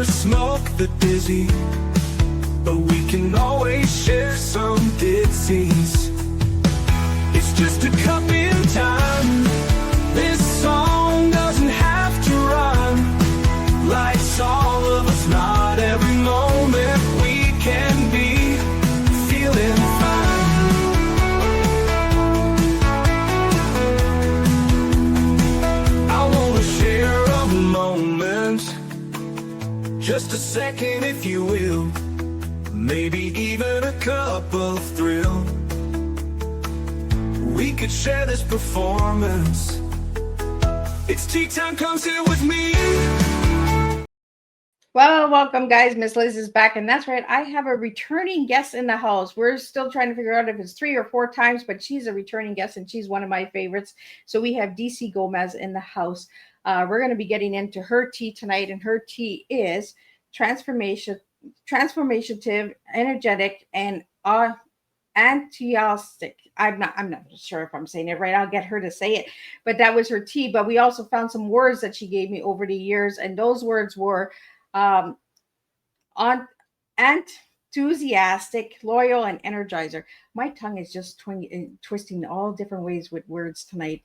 never smoke the dizzy, but we can always share some ditsies. It's just a cup in time. This song doesn't have to rhyme. Life's all of us, not every moment we can be feeling fine. I wanna share a moment, just a second if you will, maybe even a cup of thrill. We could share this performance. It's tea time, come sit with me. Well, welcome guys. Miss Liz is back, and that's right, I have a returning guest in the house. We're still trying to figure out if it's 3 or 4 times, but she's a returning guest and she's one of my favorites. So we have D.C. Gomez in the house. We're going to be getting into her tea tonight, and her tea is transformative, energetic, and antiostic. I'm not sure if I'm saying it right. I'll get her to say it, but that was her tea. But we also found some words that she gave me over the years, and those words were enthusiastic, loyal, and energizer. My tongue is just twisting all different ways with words tonight.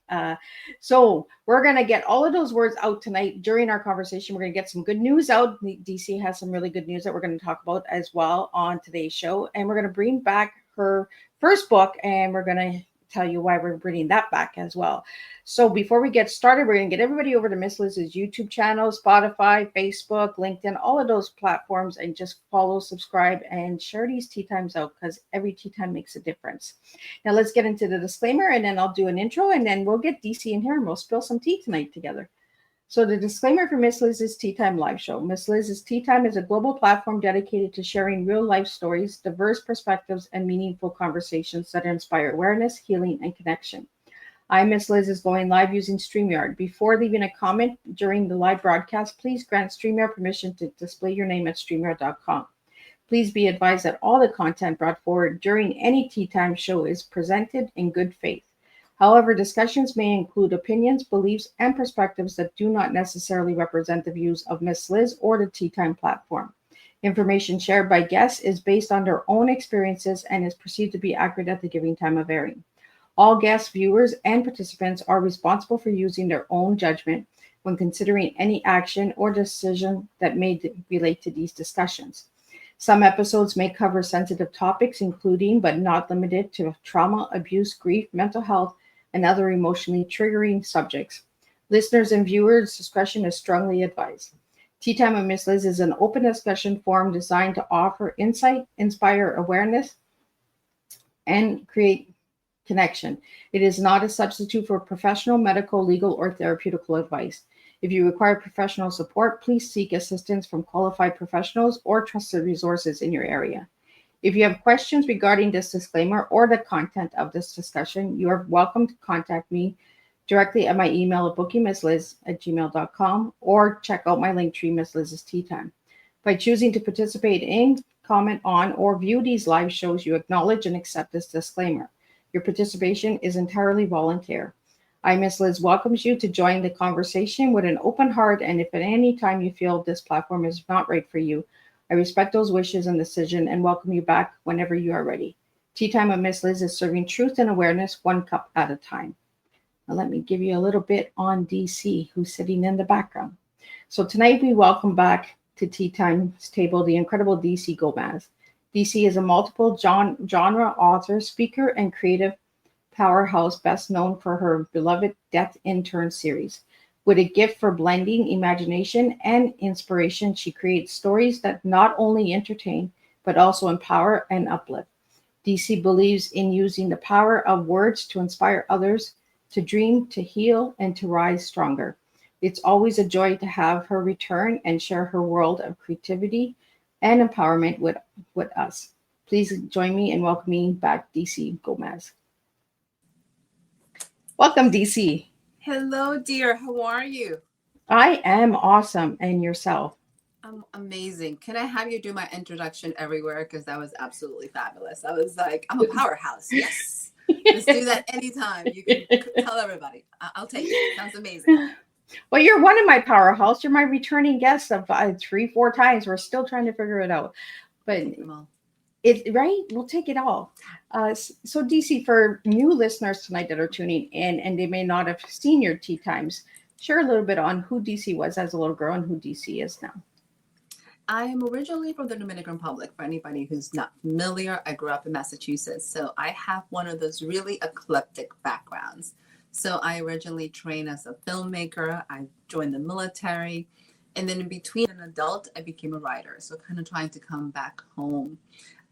So we're going to get all of those words out tonight during our conversation. We're going to get some good news out. DC has some really good news that we're going to talk about as well on today's show. And we're going to bring back her first book, and we're going to tell you why we're bringing that back as well. So before we get started, we're going to get everybody over to Miss Liz's YouTube channel, Spotify, Facebook, LinkedIn, all of those platforms, and just follow, subscribe, and share these tea times out, because every tea time makes a difference. Now let's get into the disclaimer, and then I'll do an intro, and then we'll get DC in here and we'll spill some tea tonight together. So the disclaimer for Miss Liz's Tea Time live show. Miss Liz's Tea Time is a global platform dedicated to sharing real life stories, diverse perspectives, and meaningful conversations that inspire awareness, healing, and connection. Miss Liz is going live using StreamYard. Before leaving a comment during the live broadcast, please grant StreamYard permission to display your name at StreamYard.com. Please be advised that all the content brought forward during any Tea Time show is presented in good faith. However, discussions may include opinions, beliefs, and perspectives that do not necessarily represent the views of Miss Liz or the Tea Time platform. Information shared by guests is based on their own experiences and is perceived to be accurate at the given time of airing. All guests, viewers, and participants are responsible for using their own judgment when considering any action or decision that may relate to these discussions. Some episodes may cover sensitive topics, including but not limited to trauma, abuse, grief, mental health, and other emotionally triggering subjects. Listeners and viewers' discretion is strongly advised. Tea Time with Miss Liz is an open discussion forum designed to offer insight, inspire awareness, and create connection. It is not a substitute for professional, medical, legal, or therapeutical advice. If you require professional support, please seek assistance from qualified professionals or trusted resources in your area. If you have questions regarding this disclaimer or the content of this discussion, you are welcome to contact me directly at my email at bookingmissliz@gmail.com, or check out my link tree, Miss Liz's Tea Time. By choosing to participate in, comment on, or view these live shows, you acknowledge and accept this disclaimer. Your participation is entirely volunteer. Miss Liz welcomes you to join the conversation with an open heart, and if at any time you feel this platform is not right for you, I respect those wishes and decision and welcome you back whenever you are ready. Tea Time with Miss Liz is serving truth and awareness one cup at a time. Now let me give you a little bit on DC, who's sitting in the background. So tonight we welcome back to Tea Time's table the incredible DC Gomez. DC is a multiple genre author, speaker, and creative powerhouse, best known for her beloved Death Intern series. With a gift for blending imagination and inspiration, she creates stories that not only entertain, but also empower and uplift. DC believes in using the power of words to inspire others to dream, to heal, and to rise stronger. It's always a joy to have her return and share her world of creativity and empowerment with us. Please join me in welcoming back DC Gomez. Welcome, DC. Hello, dear. How are you? I am awesome. And yourself? I'm amazing. Can I have you do my introduction everywhere? Because that was absolutely fabulous. I was like, I'm a powerhouse. Yes. Let's do that anytime. You can tell everybody. I'll take it. Sounds amazing. Well, you're one of my powerhouse. You're my returning guest of 3-4 times. We're still trying to figure it out. But it's right. We'll take it all. So DC, for new listeners tonight that are tuning in and they may not have seen your tea times, share a little bit on who DC was as a little girl and who DC is now. I am originally from the Dominican Republic. For anybody who's not familiar, I grew up in Massachusetts. So I have one of those really eclectic backgrounds. So I originally trained as a filmmaker. I joined the military. And then in between an adult, I became a writer. So kind of trying to come back home.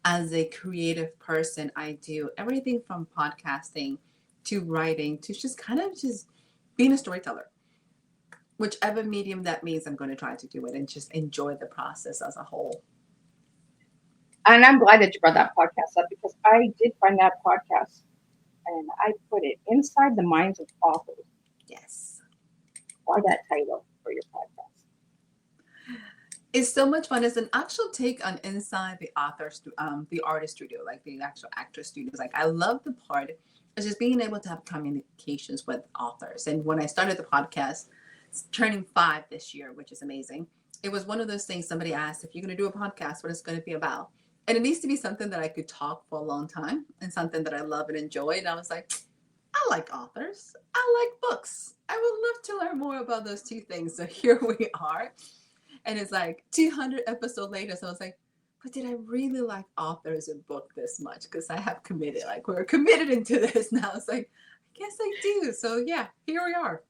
As a creative person, I do everything from podcasting to writing to just being a storyteller. Whichever medium that means, I'm going to try to do it and just enjoy the process as a whole. And I'm glad that you brought that podcast up because I did find that podcast and I put it inside the minds of authors. Yes. Why that title for your podcast? It's so much fun. It's an actual take on inside the the artist studio, like the actual actor studios. Like I love the part of just being able to have communications with authors. And when I started the podcast, it's turning 5 this year, which is amazing. It was one of those things somebody asked, if you're going to do a podcast, what it's going to be about. And it needs to be something that I could talk for a long time and something that I love and enjoy. And I was like, I like authors. I like books. I would love to learn more about those two things. So here we are. And it's like 200 episodes later. So I was like, but did I really like authors and book this much? Because I have committed, like we're committed into this now. It's like, I guess I do. So yeah, here we are.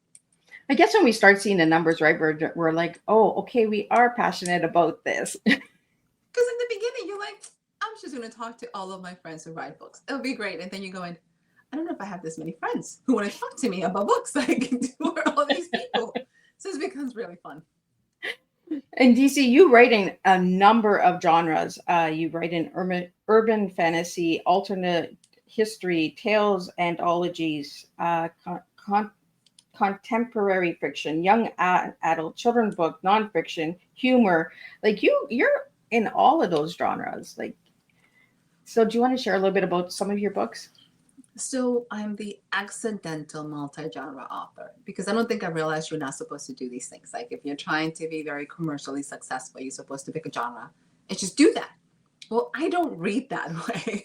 I guess when we start seeing the numbers, right, we're like, oh, okay, we are passionate about this. Because in the beginning, you're like, I'm just going to talk to all of my friends who write books. It'll be great. And then you're going, I don't know if I have this many friends who want to talk to me about books. Like, who are all these people? So it becomes really fun. And DC, you write in a number of genres. You write in urban fantasy, alternate history, tales, anthologies, contemporary fiction, young adult, children's book, nonfiction, humor. Like you're in all of those genres. Like, so do you want to share a little bit about some of your books? So I'm the accidental multi-genre author because I don't think I realized you're not supposed to do these things. Like if you're trying to be very commercially successful, you're supposed to pick a genre and just do that. Well, I don't read that way.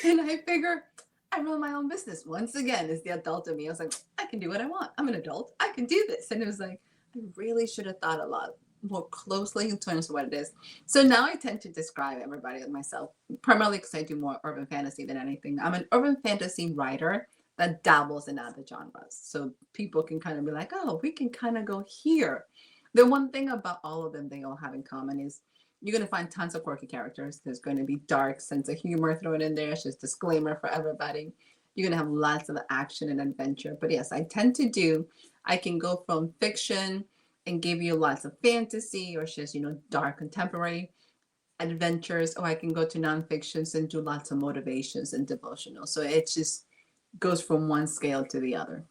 And I figure I run my own business. Once again, it's the adult in me. I was like, I can do what I want. I'm an adult. I can do this. And it was like, I really should have thought a lot more closely in terms of what it is. So now I tend to describe everybody and myself, primarily because I do more urban fantasy than anything. I'm an urban fantasy writer that dabbles in other genres. So people can kind of be like, oh, we can kind of go here. The one thing about all of them they all have in common is you're going to find tons of quirky characters. There's going to be dark sense of humor thrown in there. It's just disclaimer for everybody. You're going to have lots of action and adventure. But yes, I can go from fiction and give you lots of fantasy or just, dark contemporary adventures. Or I can go to nonfictions and do lots of motivations and devotional. So it just goes from one scale to the other.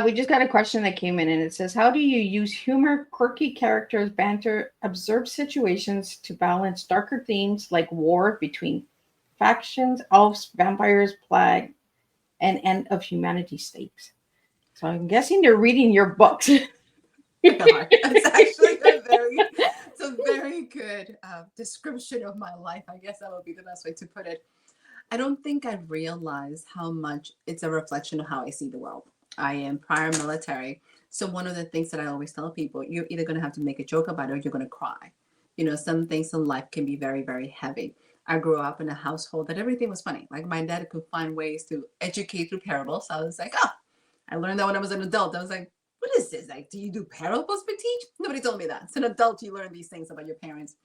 We just got a question that came in and it says, how do you use humor, quirky characters, banter, observed situations to balance darker themes like war between factions, elves, vampires, plague, and end of humanity stakes? So I'm guessing they're reading your books. It's actually a very good description of my life. I guess that would be the best way to put it. I don't think I realized how much it's a reflection of how I see the world. I am prior military. So one of the things that I always tell people, you're either going to have to make a joke about it or you're going to cry. Some things in life can be very, very heavy. I grew up in a household that everything was funny. Like my dad could find ways to educate through parables. I was like, I learned that when I was an adult. I was like, what is this? Like, do you do parables for teach? Nobody told me that. As an adult, you learn these things about your parents.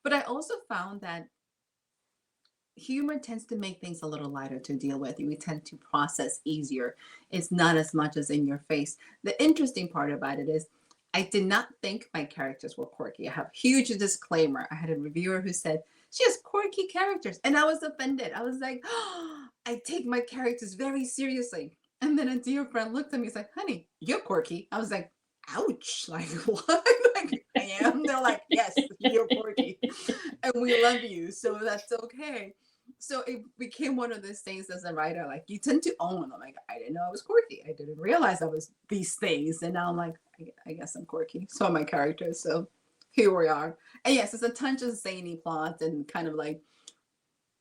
But I also found that humor tends to make things a little lighter to deal with. We tend to process easier. It's not as much as in your face. The interesting part about it is I did not think my characters were quirky. I have a huge disclaimer. I had a reviewer who said, she has quirky characters. And I was offended. I was like, I take my characters very seriously. And then a dear friend looked at me and said, honey, you're quirky. I was like, ouch. Like, what? Like, I am? They're like, yes, you're quirky. And we love you. So that's okay. So it became one of those things as a writer, like you tend to own. I'm like, I didn't know I was quirky. I didn't realize I was these things. And now I'm like, I guess I'm quirky. So are my characters. So here we are. And yes, it's a touch of zany plot and kind of like,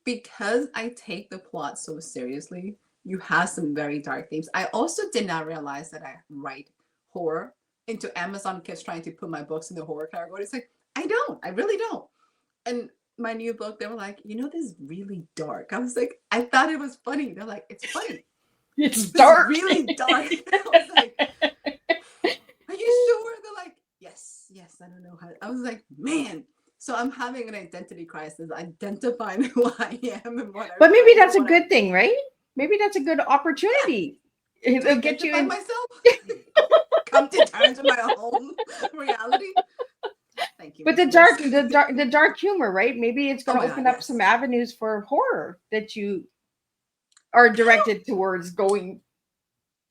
because I take the plot so seriously, you have some very dark themes. I also did not realize that I write horror into Amazon keeps trying to put my books in the horror category. It's like, I really don't. And my new book, they were like, this is really dark. I was like, I thought it was funny. They're like, it's funny. It's dark. Really dark. I was like, are you sure? They're like, yes, I don't know how. I was like, man. So I'm having an identity crisis, identifying who I am and what. But maybe that's a good thing, right? Maybe that's a good opportunity. Yeah. It'll get you in myself. Come to terms with my own reality. Thank you. But the dark humor, right? Maybe it's going to open up some avenues for horror that you are directed towards going.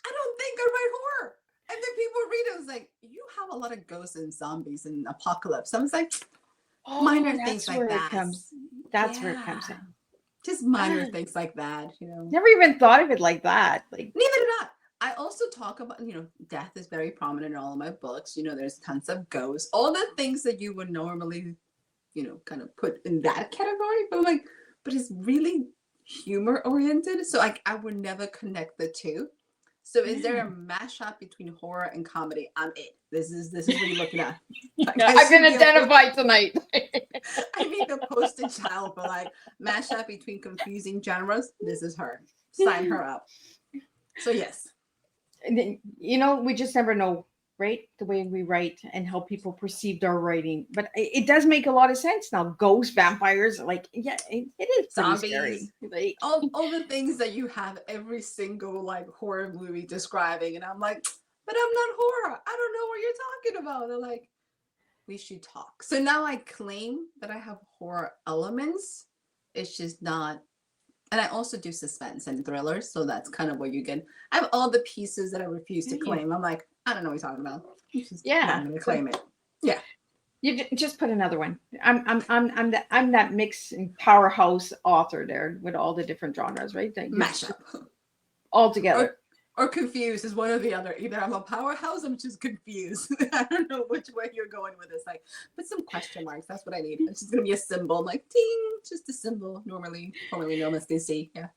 I don't think I write horror. And then people read it, was like, you have a lot of ghosts and zombies and apocalypse. I was like, minor things like that. That's where it comes in. Just minor things like that, Never even thought of it like that. Like, neither did I. I also talk about, death is very prominent in all of my books. There's tons of ghosts, all the things that you would normally, kind of put in that category. But but it's really humor oriented. So I would never connect the two. So is there a mashup between horror and comedy? I'm it. This is what you're looking at. I've been identified tonight. I need the poster child for mashup between confusing genres. This is her. Sign her up. So yes. We just never know, right? The way we write and how people perceived our writing. But it does make a lot of sense now. Ghosts, vampires, it is zombies, scary. Like, all the things that you have every single horror movie describing. And I'm like, but I'm not horror. I don't know what you're talking about. They're like, we should talk. So now I claim that I have horror elements. It's just not. And I also do suspense and thrillers. So that's kind of what you get. I have all the pieces that I refuse to claim. I'm like, I don't know what you're talking about. I'm going to claim it. Yeah. You just put another one. I'm that mix and powerhouse author there with all the different genres, right? Mashup. All together. Or confused is one or the other. Either I'm a powerhouse, I'm just confused. I don't know which way you're going with this. Put some question marks. That's what I need. It's just gonna be a symbol. Ding, just a symbol. Formerly known as D.C. Yeah.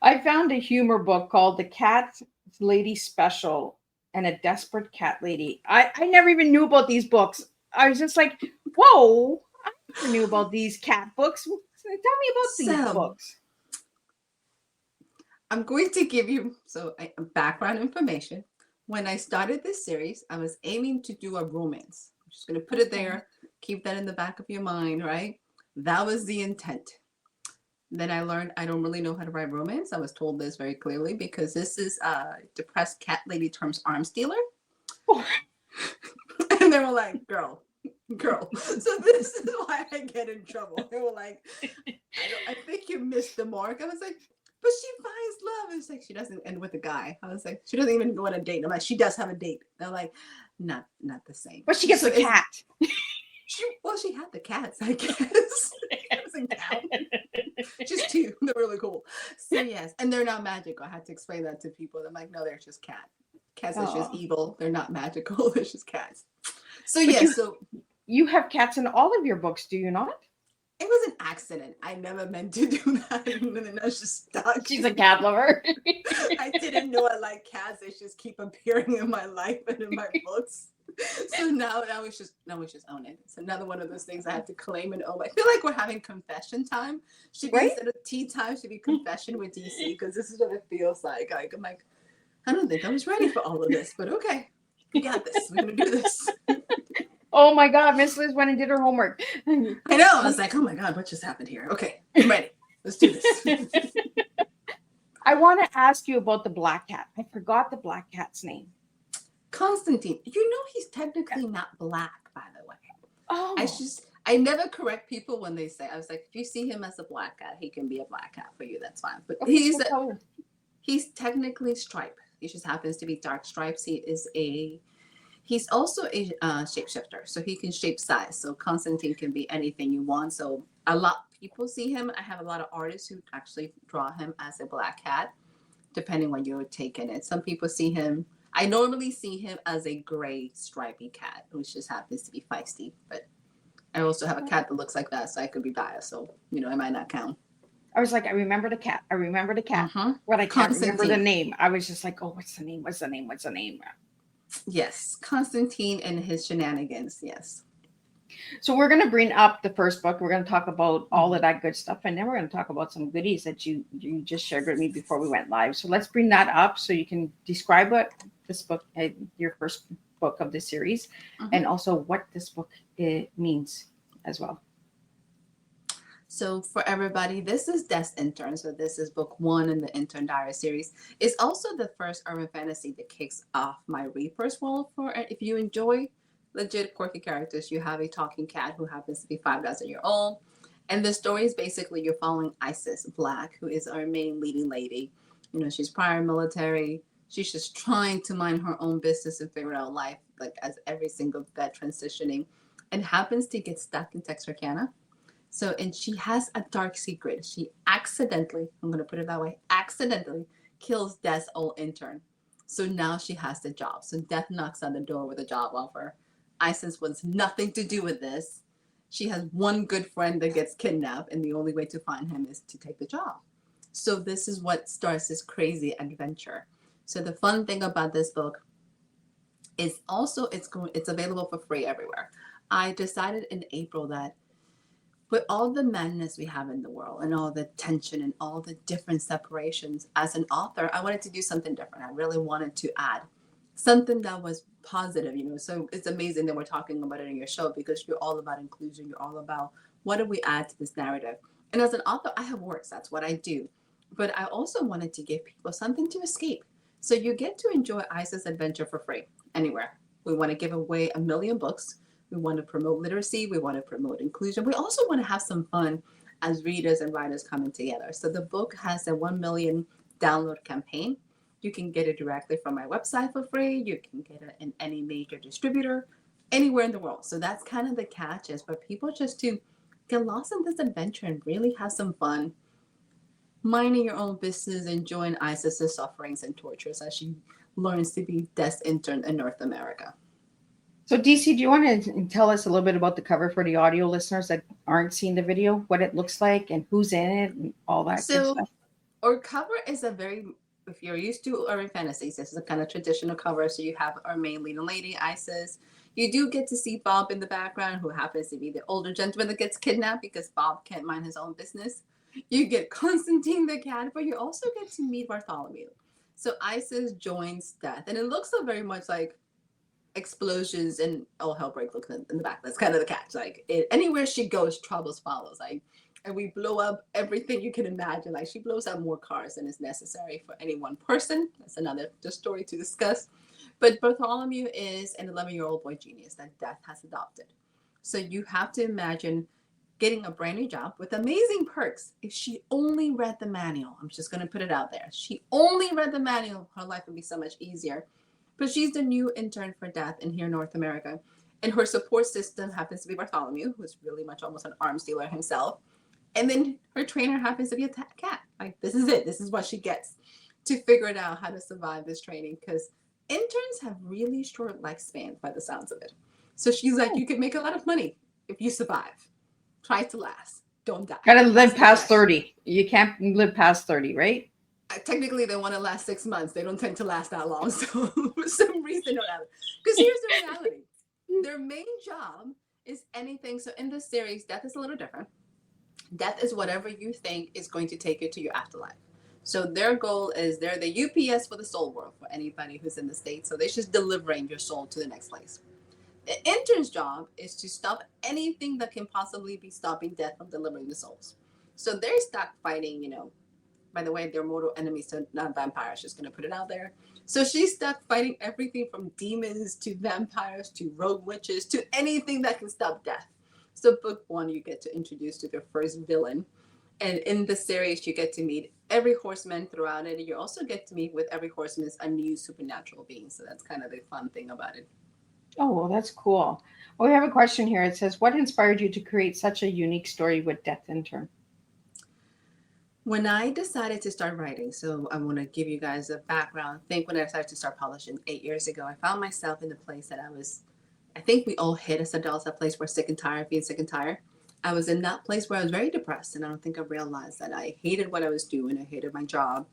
I found a humor book called The Cat Lady Special and a Desperate Cat Lady. I never even knew about these books. I was just like, whoa, I never knew about these cat books. Tell me about these books. I'm going to give you background information. When I started this series, I was aiming to do a romance. I'm just going to put it there. Keep that in the back of your mind, right? That was the intent. Then I learned I don't really know how to write romance. I was told this very clearly because this is depressed cat lady turns arms dealer. And they were like, girl. So this is why I get in trouble. They were like, I think you missed the mark. I was like, but she finds love. It's like she doesn't end with a guy. I was like, she doesn't even go on a date. I'm like, she does have a date. They're like, not the same. But she gets a cat. She had the cats, I guess. It doesn't count. Just two. They're really cool. So yes, and they're not magical. I had to explain that to people. I'm like, no, they're just cats. Cats are just evil. They're not magical. They're just cats. So yes, you have cats in all of your books, do you not? It was an accident. I never meant to do that. And then I was just stuck. She's a cat lover. I didn't know I like cats. They just keep appearing in my life and in my books. So now we just own it. It's another one of those things I have to claim and own. I feel like we're having confession time. Should be instead of tea time, should be confession with DC because this is what it feels like. I'm like, I don't think I was ready for all of this, but okay, we got this. We're gonna do this. Oh my God, Miss Liz went and did her homework. I know. I was like, oh my God, what just happened here? Okay, I'm ready. Let's do this. I want to ask you about the black cat. I forgot the black cat's name. Constantine. He's technically not black, by the way. Oh. I never correct people when they say, I was like, if you see him as a black cat, he can be a black cat for you. That's fine. But okay, he's technically striped. He just happens to be dark stripes. He's also a shapeshifter, so he can shape size. So Constantine can be anything you want. So people see him. I have a lot of artists who actually draw him as a black cat, depending when you're taking it. Some people see him, I normally see him as a gray stripy cat, which just happens to be feisty. But I also have a cat that looks like that, so I could be biased. So, you know, it might not count. I was like, I remember the cat. I remember the cat. Uh-huh. But I can't remember the Constantine. name. I was just like, oh, what's the name? What's the name? What's the name? Yes, Constantine and his shenanigans. Yes. So we're going to bring up the first book. We're going to talk about all of that good stuff. And then we're going to talk about some goodies that you just shared with me before we went live. So let's bring that up so you can describe what this book, your first book of the series, and also what this book means as well. So for everybody, this is Death Intern. So this is book 1 in the Intern Diaries series. It's also the first urban fantasy that kicks off my read first world. For if you enjoy legit quirky characters, you have a talking cat who happens to be 5,000 years old. And the story is basically you're following Isis Black, who is our main leading lady. You know, she's prior military. She's just trying to mind her own business and figure out life, like as every single vet transitioning, and happens to get stuck in Texarkana. So, and she has a dark secret. She accidentally, I'm going to put it that way, accidentally kills Death's old intern. So now she has the job. So Death knocks on the door with a job offer. Isis wants nothing to do with this. She has one good friend that gets kidnapped, and the only way to find him is to take the job. So this is what starts this crazy adventure. So the fun thing about this book is also it's available for free everywhere. I decided in April that with all the madness we have in the world and all the tension and all the different separations, as an author, I wanted to do something different. I really wanted to add something that was positive, you know. So it's amazing that we're talking about it in your show, because you're all about inclusion. You're all about what do we add to this narrative. And as an author, I have works. That's what I do. But I also wanted to give people something to escape. So you get to enjoy Isis Adventure for free anywhere. We want to give away 1 million books. We want to promote literacy. We want to promote inclusion. We also want to have some fun as readers and writers coming together. So the book has a 1 million download campaign. You can get it directly from my website for free. You can get it in any major distributor, anywhere in the world. So that's kind of the catch, is for people just to get lost in this adventure and really have some fun, minding your own business, enjoying Isis's sufferings and tortures as she learns to be Death Intern in North America. So DC, do you want to tell us a little bit about the cover for the audio listeners that aren't seeing the video, what it looks like and who's in it and all that good stuff? Our cover is a very, if you're used to urban fantasies, this is a kind of traditional cover. So you have our main leading lady, Isis. You do get to see Bob in the background, who happens to be the older gentleman that gets kidnapped because Bob can't mind his own business. You get Constantine the cat, but you also get to meet Bartholomew. So Isis joins Death, and it looks so very much like explosions and all hell breaks loose in the back. That's kind of the catch. Like anywhere she goes, troubles follows. Like, and we blow up everything you can imagine. Like she blows up more cars than is necessary for any one person. That's another story to discuss. But Bartholomew is an 11-year-old boy genius that Death has adopted. So you have to imagine getting a brand new job with amazing perks. If she only read the manual, I'm just going to put it out there. She only read the manual, her life would be so much easier. But she's the new intern for Death in here in North America. And her support system happens to be Bartholomew, who's really much almost an arms dealer himself. And then her trainer happens to be a cat. Like, this is it. This is what she gets to figure it out how to survive this training, because interns have really short lifespans by the sounds of it. So she's like, you can make a lot of money if you survive. Try to last. Don't die. Gotta live past 30. You can't live past 30, right? Technically, they want to last 6 months. They don't tend to last that long. So for some reason or other. Because here's the reality. Their main job is anything. So in this series, Death is a little different. Death is whatever you think is going to take you to your afterlife. So their goal is they're the UPS for the soul world for anybody who's in the States. So they're just delivering your soul to the next place. The intern's job is to stop anything that can possibly be stopping Death from delivering the souls. So they're stuck fighting, you know, by the way, they're mortal enemies to not vampires, just going to put it out there. So she's stuck fighting everything from demons to vampires to rogue witches to anything that can stop Death. So book 1, you get to introduce to their first villain. And in the series, you get to meet every horseman throughout it. And you also get to meet with every horseman a new supernatural being. So that's kind of the fun thing about it. Oh, well, that's cool. Well, we have a question here. It says, what inspired you to create such a unique story with Death Intern? When I decided to start writing, so I want to give you guys a background. I think when I decided to start publishing 8 years ago, I found myself in the place that I think we all hit as adults, that place where sick and tired, being sick and tired. I was in that place where I was very depressed, and I don't think I realized that I hated what I was doing. I hated my job,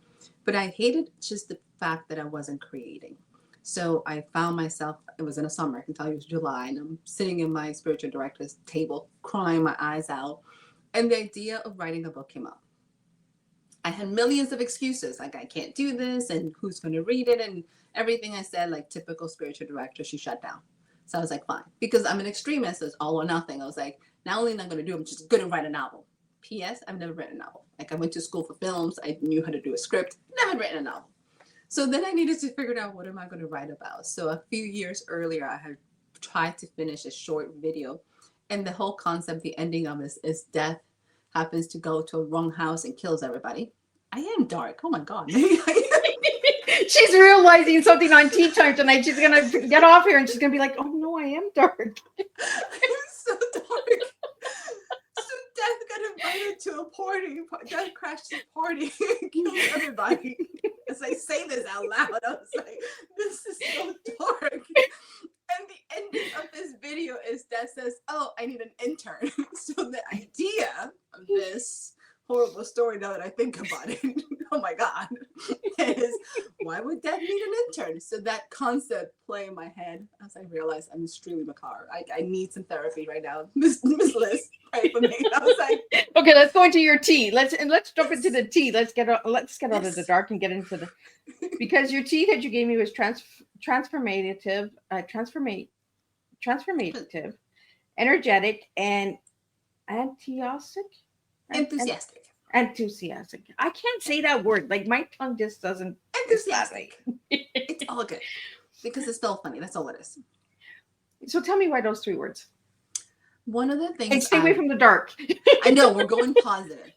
but I hated just the fact that I wasn't creating. So I found myself, it was in a summer, I can tell you it was July, and I'm sitting in my spiritual director's table, crying my eyes out. And the idea of writing a book came up. I had millions of excuses, like I can't do this, and who's going to read it, and everything I said, like typical spiritual director, she shut down. So I was like, fine, because I'm an extremist, so it's all or nothing. I was like, not only am I going to do it, I'm just going to write a novel. P.S. I've never written a novel. Like I went to school for films, I knew how to do a script, never written a novel. So then I needed to figure out what am I going to write about. So a few years earlier, I had tried to finish a short video, and the whole concept, the ending of this is death happens to go to a wrong house and kills everybody. I am dark. Oh my God. She's realizing something on Teatime tonight. She's going to get off here and she's going to be like, oh no, I am dark. I'm so dark. So Death got invited to a party. Death crashed the party and killed everybody. As I say this out loud, I was like, this is so dark. And the ending of this video is Death says, oh, I need an intern. So the idea of this horrible story, now that I think about it, oh my God, is why would Death need an intern? So that concept play in my head as I realized I'm extremely macabre. I need some therapy right now. Miss Liz, pray for me. I was like, okay, let's go into your tea. Let's jump into the tea. Let's get out of the dark and get into the, because your tea that you gave me was transformative, energetic, and enthusiastic. I can't say that word. Like my tongue just doesn't. Enthusiastic. It's all good because it's spelled funny. That's all it is. So tell me why those 3 words. One of the things. And stay away from the dark. I know we're going positive,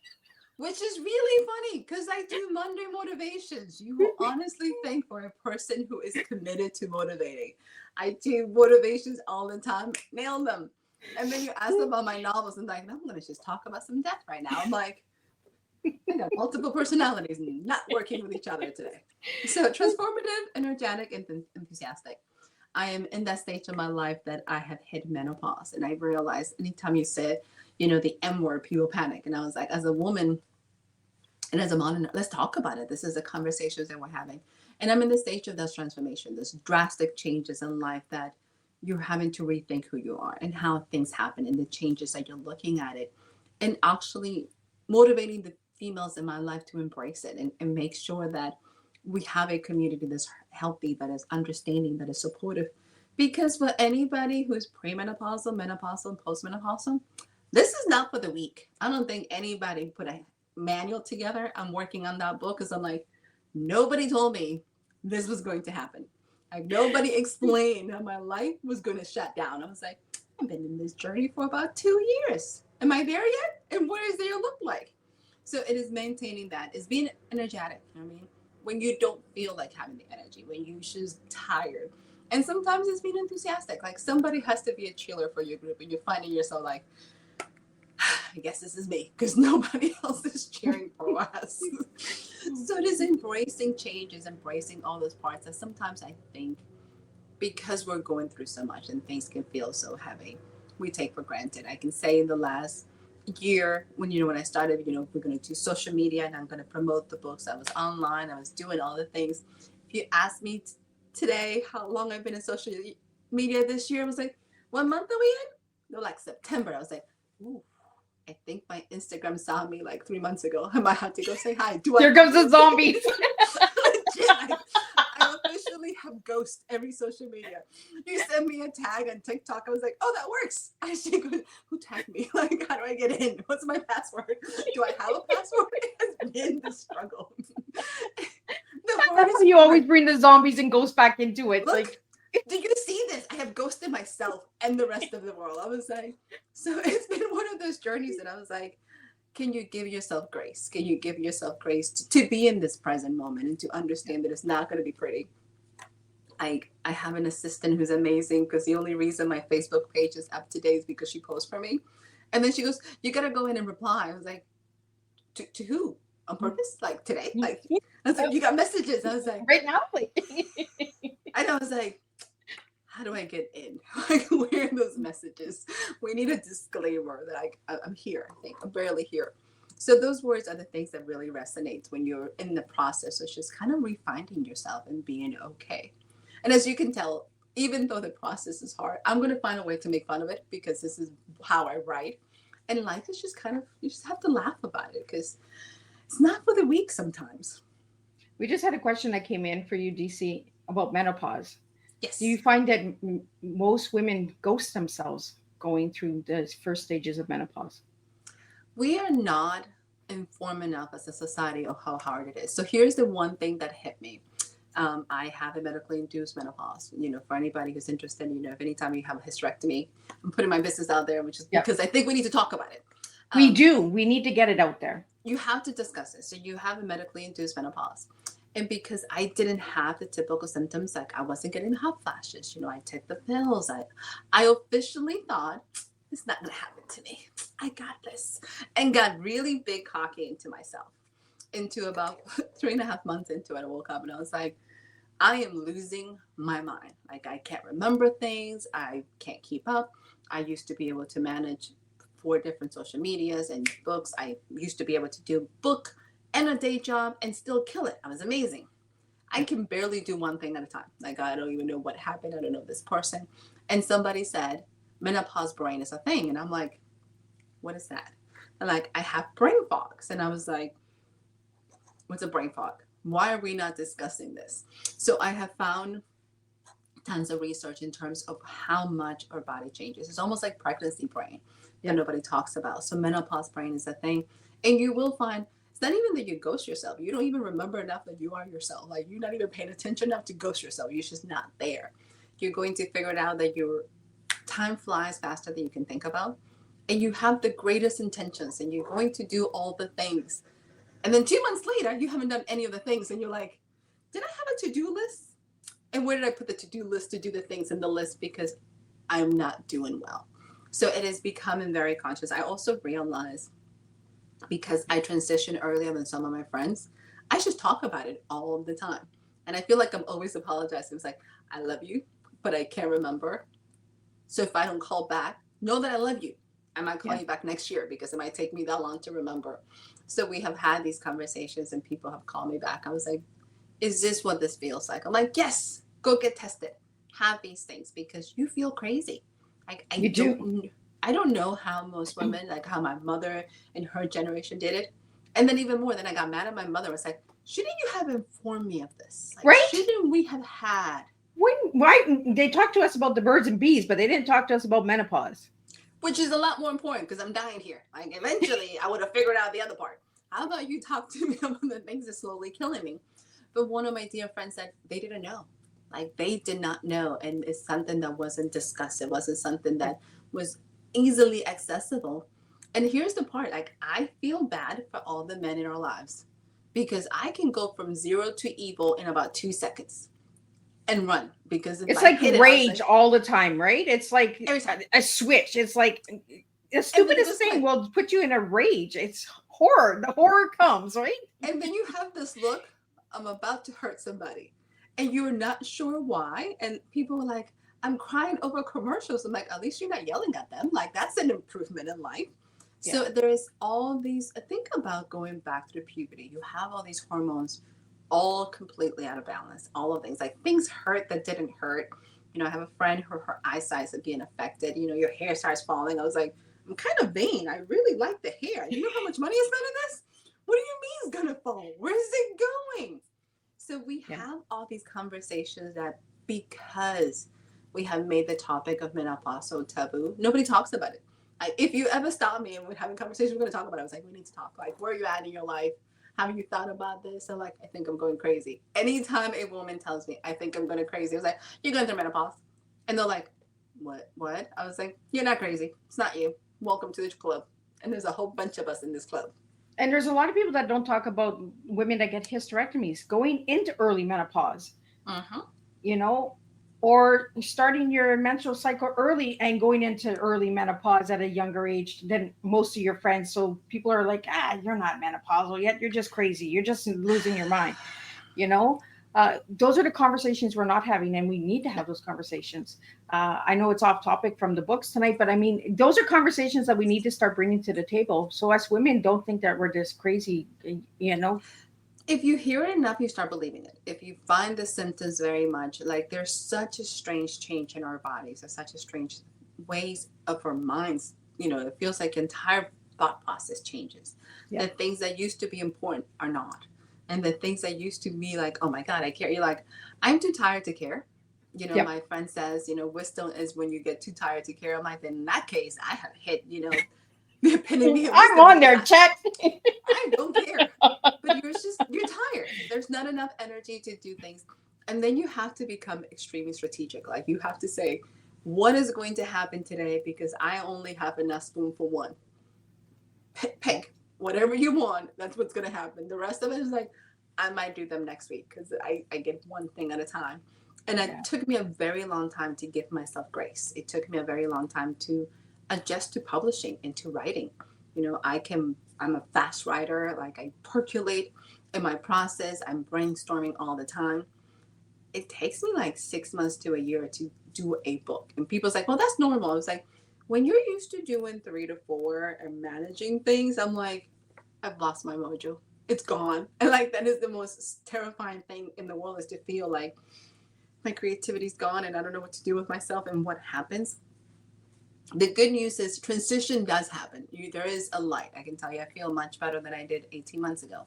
which is really funny because I do Monday motivations. You will honestly think for a person who is committed to motivating. I do motivations all the time. Nail them. And then you ask about my novels and like, no, I'm going to just talk about some death right now. I'm like, I got multiple personalities not working with each other today. So transformative, energetic, and enthusiastic. I am in that stage of my life that I have hit menopause. And I realized anytime you said, the M word, people panic. And I was like, as a woman and as a mom, let's talk about it. This is the conversations that we're having. And I'm in the stage of this transformation, this drastic changes in life that you're having to rethink who you are and how things happen and the changes that you're looking at it, and actually motivating the females in my life to embrace it and make sure that we have a community that's healthy, that is understanding, that is supportive. Because for anybody who's premenopausal, menopausal, and postmenopausal, this is not for the weak. I don't think anybody put a manual together. I'm working on that book because I'm like, nobody told me this was going to happen. Like nobody explained how my life was going to shut down. I was like, I've been in this journey for about 2 years. Am I there yet? And what does there look like? So it is maintaining that. It's being energetic. You know what I mean? When you don't feel like having the energy, when you're just tired. And sometimes it's being enthusiastic. Like somebody has to be a cheerleader for your group and you're finding yourself like, I guess this is me because nobody else is cheering for us. So it is embracing changes, embracing all those parts that sometimes I think because we're going through so much and things can feel so heavy, we take for granted. I can say in the last year when I started, we're going to do social media and I'm going to promote the books. I was online. I was doing all the things. If you ask me today how long I've been in social media this year, I was like, what month are we in? They're like September. I was like, ooh. I think my Instagram saw me like 3 months ago. I might have to go say hi. Here comes the zombies. Legit, I officially have ghost every social media. You send me a tag on TikTok. I was like, oh, that works. I should go, who tagged me? Like, how do I get in? What's my password? Do I have a password? It has been the struggle. You always bring the zombies and ghosts back into it. Look, like, do you see this? I have ghosted myself and the rest of the world. I was like, so it's been one of those journeys that I was like, can you give yourself grace? Can you give yourself grace to be in this present moment and to understand that it's not going to be pretty? I have an assistant who's amazing because the only reason my Facebook page is up to date is because she posts for me. And then she goes, you got to go in and reply. I was like, to who? on purpose, like today. Like I was like, you got messages. I was like, right now. Like, and I was like, how do I get in? Like, where are those messages? We need a disclaimer that I'm here. I think I'm barely here. So those words are the things that really resonate when you're in the process of just kind of refining yourself and being okay. And as you can tell, even though the process is hard, I'm going to find a way to make fun of it because this is how I write. And life is just kind of, you just have to laugh about it because it's not for the weak sometimes. we just had a question that came in for you, DC, about menopause. Yes. Do you find that most women ghost themselves going through the first stages of menopause? We are not informed enough as a society of how hard it is. So here's the one thing that hit me. I have a medically induced menopause. For anybody who's interested, if anytime you have a hysterectomy, I'm putting my business out there, which is because I think we need to talk about it. We do. We need to get it out there. You have to discuss it. So you have a medically induced menopause. And because I didn't have the typical symptoms, like I wasn't getting hot flashes, I took the pills. I officially thought, it's not going to happen to me. I got this. And got really big cocky into myself. Into about 3.5 months into it, I woke up and I was like, I am losing my mind. Like, I can't remember things. I can't keep up. I used to be able to manage 4 different social medias and books. I used to be able to do a book and a day job and still kill it. I was amazing. I can barely do one thing at a time. Like, I don't even know what happened. I don't know this person. And somebody said, menopause brain is a thing. And I'm like, what is that? And like, I have brain fogs. And I was like, what's a brain fog? Why are we not discussing this? So I have found tons of research in terms of how much our body changes. It's almost like pregnancy brain that nobody talks about. So menopause brain is a thing. And you will find it's not even that you ghost yourself. You don't even remember enough that you are yourself. Like, you're not even paying attention enough to ghost yourself. You're just not there. You're going to figure it out that your time flies faster than you can think about. And you have the greatest intentions and you're going to do all the things. And then 2 months later, you haven't done any of the things. And you're like, did I have a to-do list? And where did I put the to-do list to do the things in the list? Because I'm not doing well. So it is becoming very conscious. I also realize, because I transitioned earlier than some of my friends, I just talk about it all the time. And I feel like I'm always apologizing. It's like, I love you, but I can't remember. So if I don't call back, know that I love you. I might call you back next year because it might take me that long to remember. So we have had these conversations and people have called me back. I was like, is this what this feels like? I'm like, yes, go get tested. Have these things because you feel crazy. Like, I don't know how most women, like how my mother and her generation did it. And then even more, then I got mad at my mother. I was like, shouldn't you have informed me of this? Like, right? Shouldn't we have had? Why they talked to us about the birds and bees, but they didn't talk to us about menopause. Which is a lot more important because I'm dying here. Like, eventually I would have figured out the other part. How about you talk to me about the things that's slowly killing me? But one of my dear friends said they didn't know. Like, they did not know. And it's something that wasn't discussed. It wasn't something that was easily accessible. And here's the part. Like, I feel bad for all the men in our lives because I can go from 0 to evil in about 2 seconds. And run because it's like rage all the time, right? It's like a switch. It's like the stupidest thing will put you in a rage. It's horror. The horror comes, right? And then you have this look, I'm about to hurt somebody. And you're not sure why. And people are like, I'm crying over commercials. I'm like, at least you're not yelling at them. Like, that's an improvement in life. Yeah. So there is all these, think about going back through puberty. You have all these hormones all completely out of balance, all of things. Like, things hurt that didn't hurt. I have a friend who her eyesight is being affected. Your hair starts falling. I was like, I'm kind of vain. I really like the hair. You know how much money is spent in this? What do you mean it's going to fall? Where is it going? So we have all these conversations that because we have made the topic of menopause so taboo, nobody talks about it. If you ever stop me and we're having conversations, we're going to talk about it. I was like, we need to talk. Like, where are you at in your life? Have you thought about this? So like, I think I'm going crazy. Anytime a woman tells me, I think I'm going crazy, I was like, you're going through menopause. And they're like, what? I was like, you're not crazy. It's not you. Welcome to the club. And there's a whole bunch of us in this club. And there's a lot of people that don't talk about women that get hysterectomies going into early menopause. or starting your menstrual cycle early and going into early menopause at a younger age than most of your friends. So people are like, you're not menopausal yet. You're just crazy. You're just losing your mind. You know, those are the conversations we're not having, and we need to have those conversations. I know it's off topic from the books tonight, but I mean, those are conversations that we need to start bringing to the table. So us women don't think that we're just crazy, you know. If you hear it enough, you start believing it. If you find the symptoms very much, like there's such a strange change in our bodies, there's such a strange ways of our minds, it feels like entire thought process changes. Yeah. The things that used to be important are not. And the things that used to be like, oh my God, I care. You're like, I'm too tired to care. Yep. My friend says, wisdom is when you get too tired to care. I'm like, in that case, I have hit, the epitome of I'm on there, check. I don't care. But you're tired. There's not enough energy to do things. And then you have to become extremely strategic. Like you have to say, what is going to happen today? Because I only have enough spoon for one. Pick whatever you want. That's what's going to happen. The rest of it is like, I might do them next week because I get one thing at a time. And it took me a very long time to give myself grace. It took me a very long time to adjust to publishing and to writing. I'm a fast writer. Like I percolate in my process. I'm brainstorming all the time. It takes me like 6 months to a year to do a book. And people's like, well, that's normal. I was like, when you're used to doing 3 to 4 and managing things, I'm like, I've lost my mojo. It's gone. And like, that is the most terrifying thing in the world, is to feel like my creativity's gone and I don't know what to do with myself. And what happens? The good news is transition does happen. There is a light. I can tell you, I feel much better than I did 18 months ago.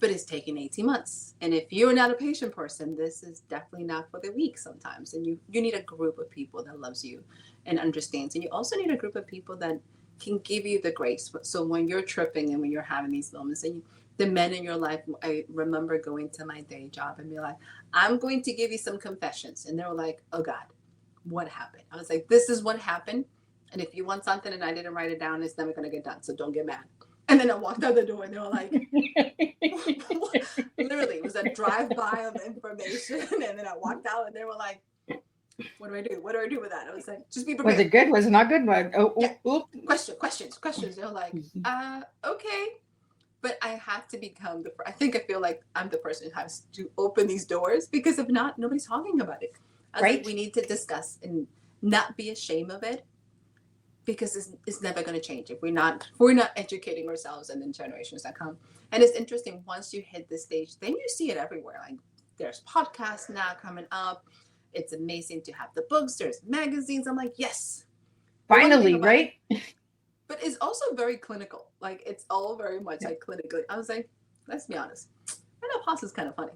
But it's taken 18 months. And if you're not a patient person, this is definitely not for the weak sometimes. And you need a group of people that loves you and understands. And you also need a group of people that can give you the grace. So when you're tripping and when you're having these moments, and the men in your life, I remember going to my day job and be like, I'm going to give you some confessions. And they were like, oh God, what happened? I was like, this is what happened. And if you want something and I didn't write it down, it's never going to get done. So don't get mad. And then I walked out the door and they were like, literally, it was a drive-by of information. And then I walked out and they were like, what do I do? What do I do with that? I was like, just be prepared. Was it good? Was it not good? Questions. They're like, okay. But I have to become I feel like I'm the person who has to open these doors, because if not, nobody's talking about it. I was like, we need to discuss and not be ashamed of it, because it's never going to change if we're not educating ourselves and then generations that come. And it's interesting, once you hit this stage, then you see it everywhere. Like there's podcasts now coming up. It's amazing to have the books. There's magazines. I'm like, yes. Finally, right? But it's also very clinical. Like it's all very much like clinically. I was like, let's be honest. Menopause is kind of funny.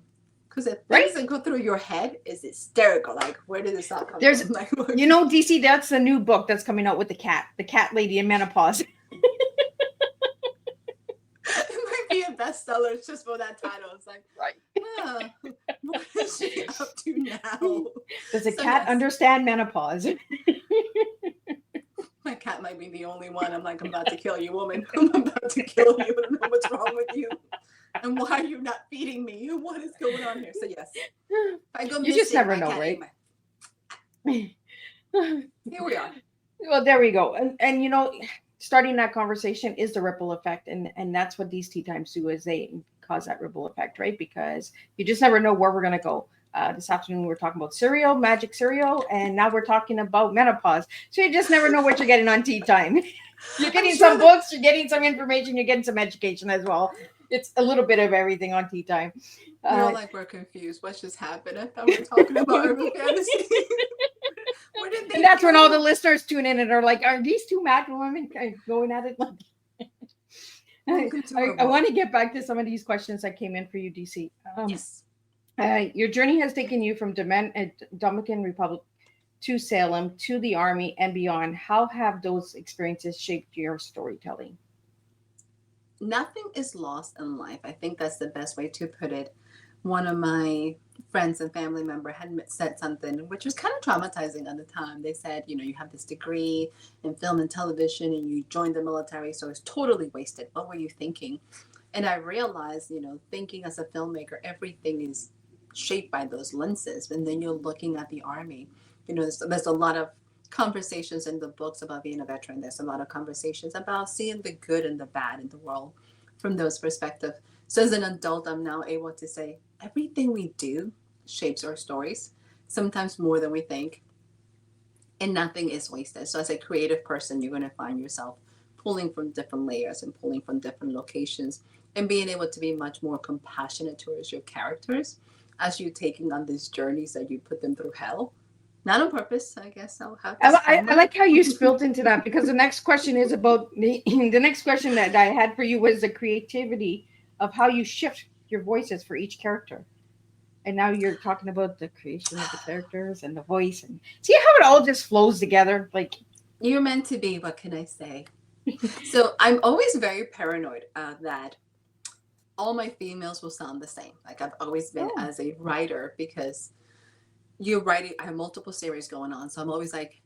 Because the things that go through your head is hysterical. Like, where did this all come from? Like, DC, that's a new book that's coming out with the cat lady in menopause. It might be a bestseller just for that title. It's like, what is she up to now? Does a cat understand menopause? My cat might be the only one. I'm like, I'm about to kill you, woman. I'm about to kill you. I don't know what's wrong with you. And why are you not feeding me? What is going on here? So yes, if I go you just never know, right? Here we are. Well, there we go. And starting that conversation is the ripple effect, and that's what these tea times do, is they cause that ripple effect, right? Because you just never know where we're going to go. This afternoon we're talking about cereal, magic cereal, and now we're talking about menopause. So you just never know what you're getting on tea time. You're getting some books, you're getting some information, you're getting some education as well. It's a little bit of everything on tea time. We're confused. What just happened? I thought we were talking about urban fantasy. And that's when all the listeners tune in and are like, are these two mad women going at it? I want to get back to some of these questions that came in for you, DC. Yes. Your journey has taken you from Dominican Republic to Salem, to the Army and beyond. How have those experiences shaped your storytelling? Nothing is lost in life. I think that's the best way to put it. One of my friends and family member had said something which was kind of traumatizing at the time. They said, you have this degree in film and television and you joined the military, so it's totally wasted. What were you thinking? And I realized, thinking as a filmmaker, everything is shaped by those lenses. And then you're looking at the Army. There's a lot of conversations in the books about being a veteran. There's a lot of conversations about seeing the good and the bad in the world from those perspectives. So as an adult, I'm now able to say everything we do shapes our stories, sometimes more than we think, and nothing is wasted. So as a creative person, you're going to find yourself pulling from different layers and pulling from different locations and being able to be much more compassionate towards your characters as you're taking on these journeys that you put them through hell. Not on purpose, I guess. I'll have I like how you spilled into that, because the next question is about the next question that I had for you was the creativity of how you shift your voices for each character. And now you're talking about the creation of the characters and the voice, and see how it all just flows together. Like, you're meant to be. What can I say? So I'm always very paranoid that all my females will sound the same. Like I've always been as a writer, because you're writing. I have multiple series going on, so I'm always like,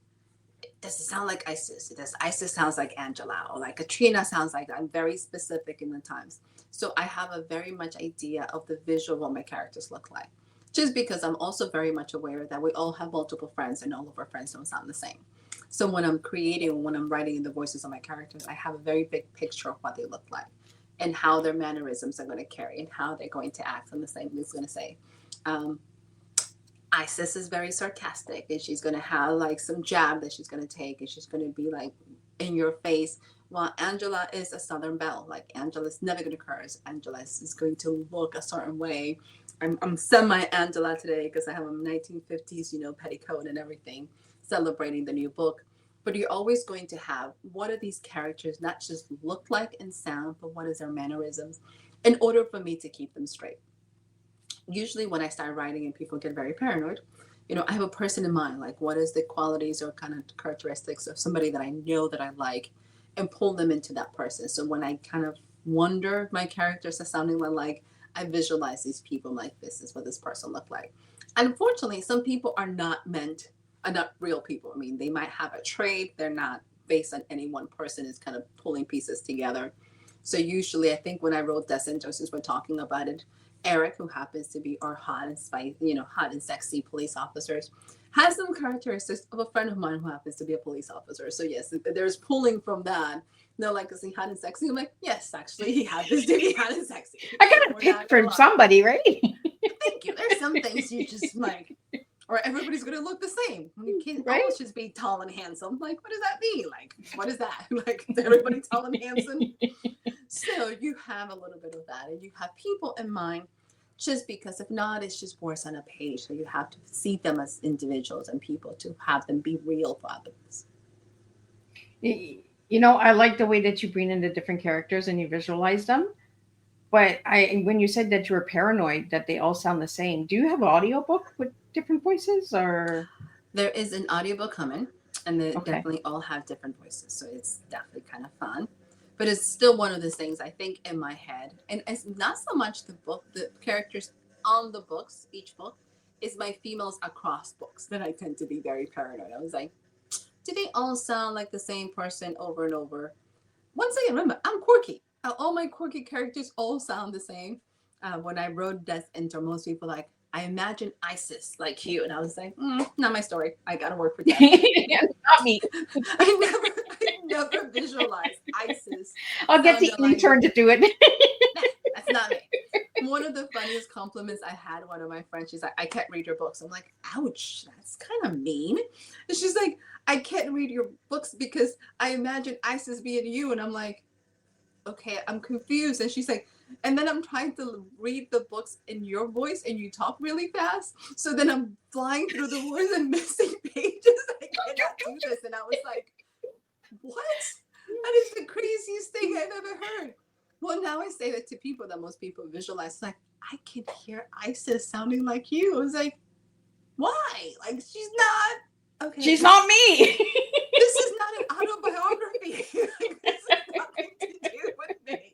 does it sound like Isis? Does Isis sounds like Angela, or like Katrina sounds like? I'm very specific in the times. So I have a very much idea of the visual of what my characters look like. Just because I'm also very much aware that we all have multiple friends and all of our friends don't sound the same. So when I'm creating, when I'm writing the voices of my characters, I have a very big picture of what they look like and how their mannerisms are going to carry and how they're going to act. And the same is going to say, Isis is very sarcastic, and she's going to have like some jab that she's going to take, and she's going to be like in your face. While Angela is a Southern belle. Like Angela's never going to curse. Angela is going to look a certain way. I'm semi-Angela today because I have a 1950s, petticoat and everything, celebrating the new book. But you're always going to have, what are these characters not just look like and sound, but what is their mannerisms, in order for me to keep them straight. Usually when I start writing and people get very paranoid, I have a person in mind, like what is the qualities or kind of characteristics of somebody that I know that I like, and pull them into that person. So when I kind of wonder if my characters are sounding like, I visualize these people like, this is what this person looked like. And unfortunately, some people are not real people. I mean, they might have a trait. They're not based on any one person. It's kind of pulling pieces together. So usually I think when I wrote Death Intern, since we're talking about it, Eric, who happens to be our hot and sexy police officers, has some characteristics of a friend of mine who happens to be a police officer. So yes, there's pulling from that. No, like, is he hot and sexy? I'm like, yes, actually, he happens to be hot and sexy. I gotta pick for somebody, right? Thank you. There's some things you just like, or everybody's gonna look the same. You can't always just be tall and handsome. Like, what does that mean? Like, what is that? Like, is everybody tall and handsome? So you have a little bit of that, and you have people in mind. Just because if not, it's just words on a page. So you have to see them as individuals and people to have them be real for others. I like the way that you bring in the different characters and you visualize them. But when you said that you were paranoid that they all sound the same, do you have an audiobook with different voices, or? There is an audiobook coming, and they definitely all have different voices. So it's definitely kind of fun. But it's still one of those things I think in my head. And it's not so much the characters on the books, each book, is my females across books that I tend to be very paranoid. I was like, do they all sound like the same person over and over? Once again, remember, I'm quirky. All my quirky characters all sound the same. When I wrote Death Intern, most people like, I imagine Isis like you. And I was like, not my story. I got to work for that. Not me. I never visualized Isis. I'll get the intern to do it. That's not me. One of the funniest compliments I had, one of my friends, she's like, I can't read your books. I'm like, ouch, that's kind of mean. And she's like, I can't read your books because I imagine Isis being you. And I'm like, okay, I'm confused. And she's like, and then I'm trying to read the books in your voice and you talk really fast. So then I'm flying through the woods and missing pages. I cannot do this. And I was like, what? That is the craziest thing I've ever heard. Well, now I say that to people that most people visualize, like, I can hear Isis sounding like you. I was like, why? Like, she's not. Okay. She's not me. This is not an autobiography. Like, this has nothing to do with me.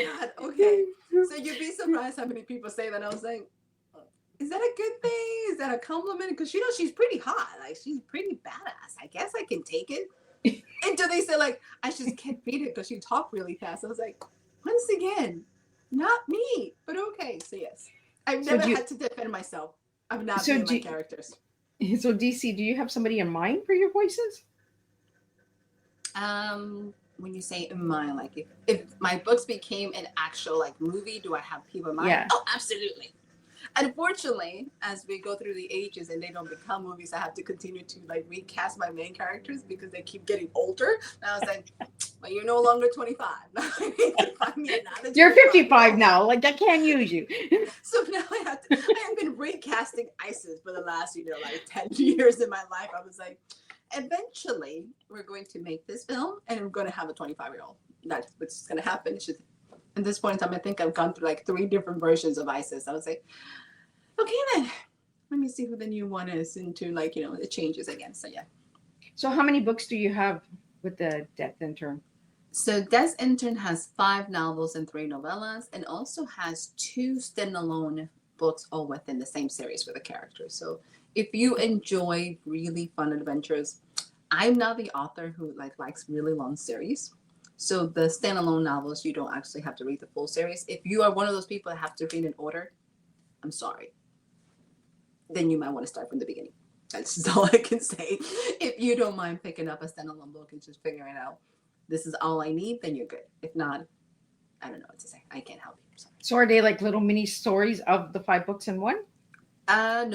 God, okay. So you'd be surprised how many people say that. I was like, is that a good thing? Is that a compliment? Because she's pretty hot. Like, she's pretty badass. I guess I can take it. Until they say, like, I just can't read it because she talked really fast. I was like, once again, not me. But okay. So yes. I've So never do had to defend myself. I've not so been my do characters. so DC, do you have somebody in mind for your voices? When you say in mind, like if my books became an actual like movie, do I have people in mind? Yeah. Oh, absolutely. Unfortunately, as we go through the ages and they don't become movies, I have to continue to like recast my main characters because they keep getting older. And I was like, well, you're no longer 25. Find me another You're 55 -year-old. now. Like I can't use you. So now I have been recasting ISIS for the last, like 10 years in my life. I was like, eventually we're going to make this film and we're going to have a 25-year-old. That's what's going to happen. It's just, at this point in time, I think I've gone through like 3 different versions of ISIS. I was like, okay, then let me see who the new one is into like, it changes again. So yeah. So how many books do you have with the Death Intern? So Death Intern has 5 novels and 3 novellas, and also has 2 standalone books all within the same series for the characters. So if you enjoy really fun adventures, I'm not the author who likes really long series. So the standalone novels, you don't actually have to read the full series. If you are one of those people that have to read in order, I'm sorry. Then you might want to start from the beginning. That's just all I can say. If you don't mind picking up a standalone book and just figuring out this is all I need, then you're good. If not, I don't know what to say. I can't help you. Sorry. So are they like little mini stories of the 5 books in one?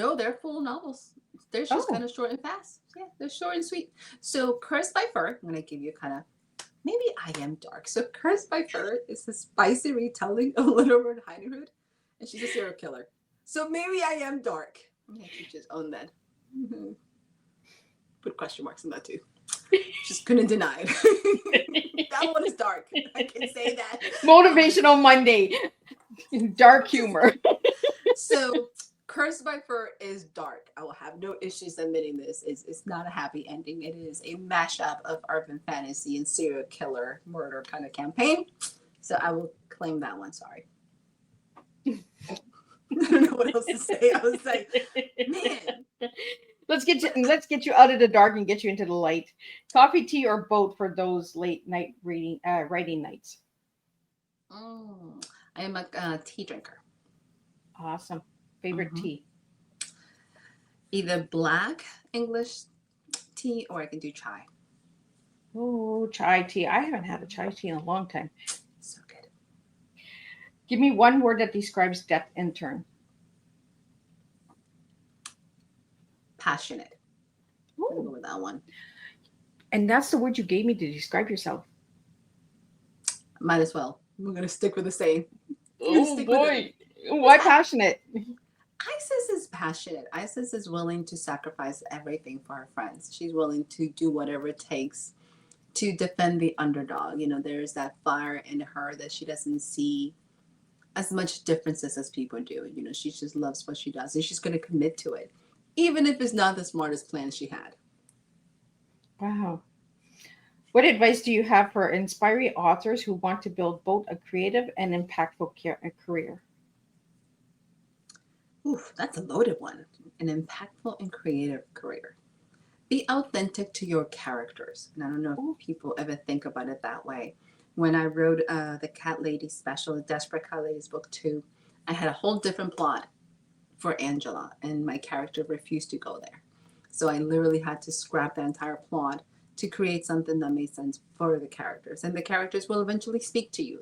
No, they're full novels. They're just kind of short and fast. Yeah, they're short and sweet. So Cursed by Fur, I'm going to give you kind of, maybe I am dark. So Cursed by Fur is a spicy retelling of Little Red Riding Hood, and she's a serial killer. So maybe I am dark. I'm going to just own that. Mm-hmm. Put question marks on that too. Just couldn't deny it. That one is dark. I can say that. Motivational Monday. Dark humor. So Cursed by Fur is dark. I will have no issues admitting this. It's not a happy ending. It is a mashup of urban fantasy and serial killer murder kind of campaign. So I will claim that one. Sorry. I don't know what else to say. I was like, man. Let's get you out of the dark and get you into the light. Coffee, tea, or boat for those late night writing nights? I am a tea drinker. Awesome. Favorite tea? Either black English tea or I can do chai. Oh, chai tea. I haven't had a chai tea in a long time. So good. Give me one word that describes Death Intern. Passionate. I'll go with that one. And that's the word you gave me to describe yourself. Might as well. We're going to stick with the same. Oh boy. Why passionate? Isis is passionate. Isis is willing to sacrifice everything for her friends. She's willing to do whatever it takes to defend the underdog. There's that fire in her that she doesn't see as much differences as people do. She just loves what she does, and she's going to commit to it, even if it's not the smartest plan she had. Wow. What advice do you have for inspiring authors who want to build both a creative and impactful career? Oof, that's a loaded one. An impactful and creative career. Be authentic to your characters. And I don't know if people ever think about it that way. When I wrote the Cat Lady special, the Desperate Cat Ladies book 2, I had a whole different plot for Angela, and my character refused to go there. So I literally had to scrap the entire plot to create something that made sense for the characters. And the characters will eventually speak to you.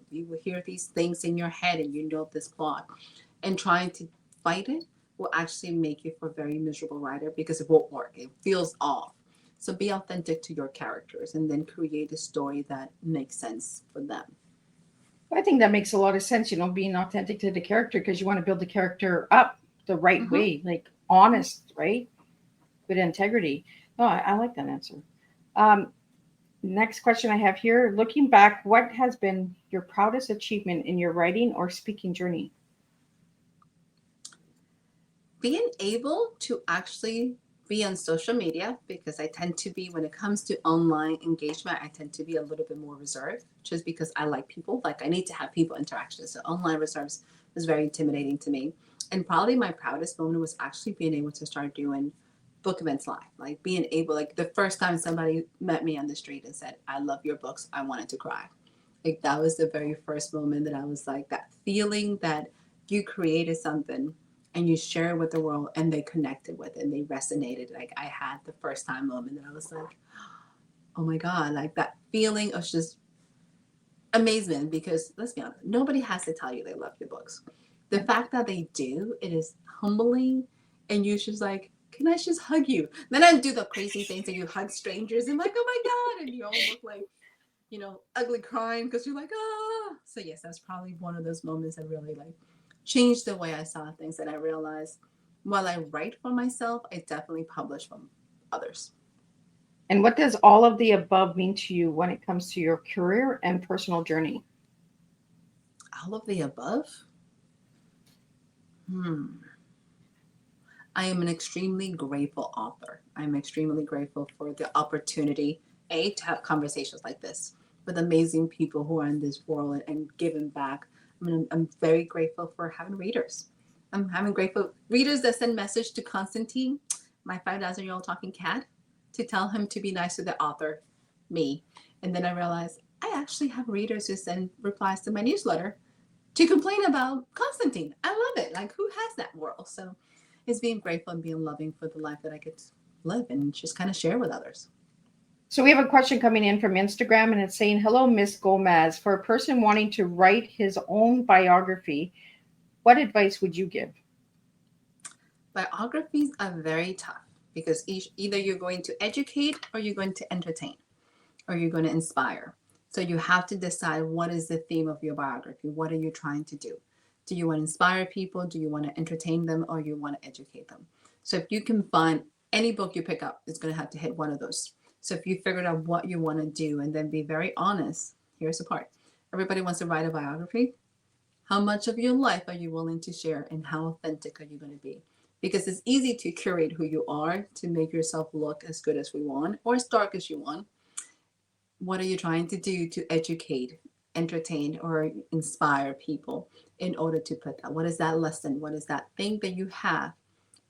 You will hear these things in your head, and you know this plot. And trying to fight it will actually make you for a very miserable writer because it won't work. It feels off. So be authentic to your characters and then create a story that makes sense for them. I think that makes a lot of sense, being authentic to the character, because you want to build the character up the right way, like honest, right? With integrity. Oh, I like that answer. Next question I have here. Looking back, what has been your proudest achievement in your writing or speaking journey? Being able to actually be on social media, because I tend to be, when it comes to online engagement, I tend to be a little bit more reserved, just because I like people. I need to have people interaction. So online reserves was very intimidating to me. And probably my proudest moment was actually being able to start doing book events live. Being able, the first time somebody met me on the street and said, I love your books, I wanted to cry. That was the very first moment that I was that feeling that you created something and you share it with the world and they connected with it and they resonated. Like I had the first time moment that I was like, oh my God, like that feeling of just amazement, because let's be honest, nobody has to tell you they love your books. The fact that they do, it is humbling, and you just like, can I just hug you? Then I do the crazy things that you hug strangers and like, oh my God, and you all look like, ugly crying because you're like, ah. So yes, that's probably one of those moments that really like changed the way I saw things, and I realized while I write for myself, I definitely publish from others. And what does all of the above mean to you when it comes to your career and personal journey? All of the above? I am an extremely grateful author. I'm extremely grateful for the opportunity, to have conversations like this with amazing people who are in this world and giving back. I mean, I'm very grateful for having readers. I'm having grateful readers that send message to Constantine, my 5,000-year-old talking cat, to tell him to be nice to the author, me. And then I realized I actually have readers who send replies to my newsletter to complain about Constantine. I love it. Like, who has that world? So it's being grateful and being loving for the life that I get to live and just kind of share with others. So we have a question coming in from Instagram, and it's saying, hello, Miss Gomez. For a person wanting to write his own biography, what advice would you give? Biographies are very tough because either you're going to educate or you're going to entertain or you're going to inspire. So you have to decide, what is the theme of your biography? What are you trying to do? Do you want to inspire people? Do you want to entertain them, or you want to educate them? So if you can find any book you pick up, it's going to have to hit one of those. So if you figured out what you want to do and then be very honest, here's the part. Everybody wants to write a biography. How much of your life are you willing to share, and how authentic are you going to be? Because it's easy to curate who you are to make yourself look as good as we want or as dark as you want. What are you trying to do to educate, entertain, or inspire people in order to put that? What is that lesson? What is that thing that you have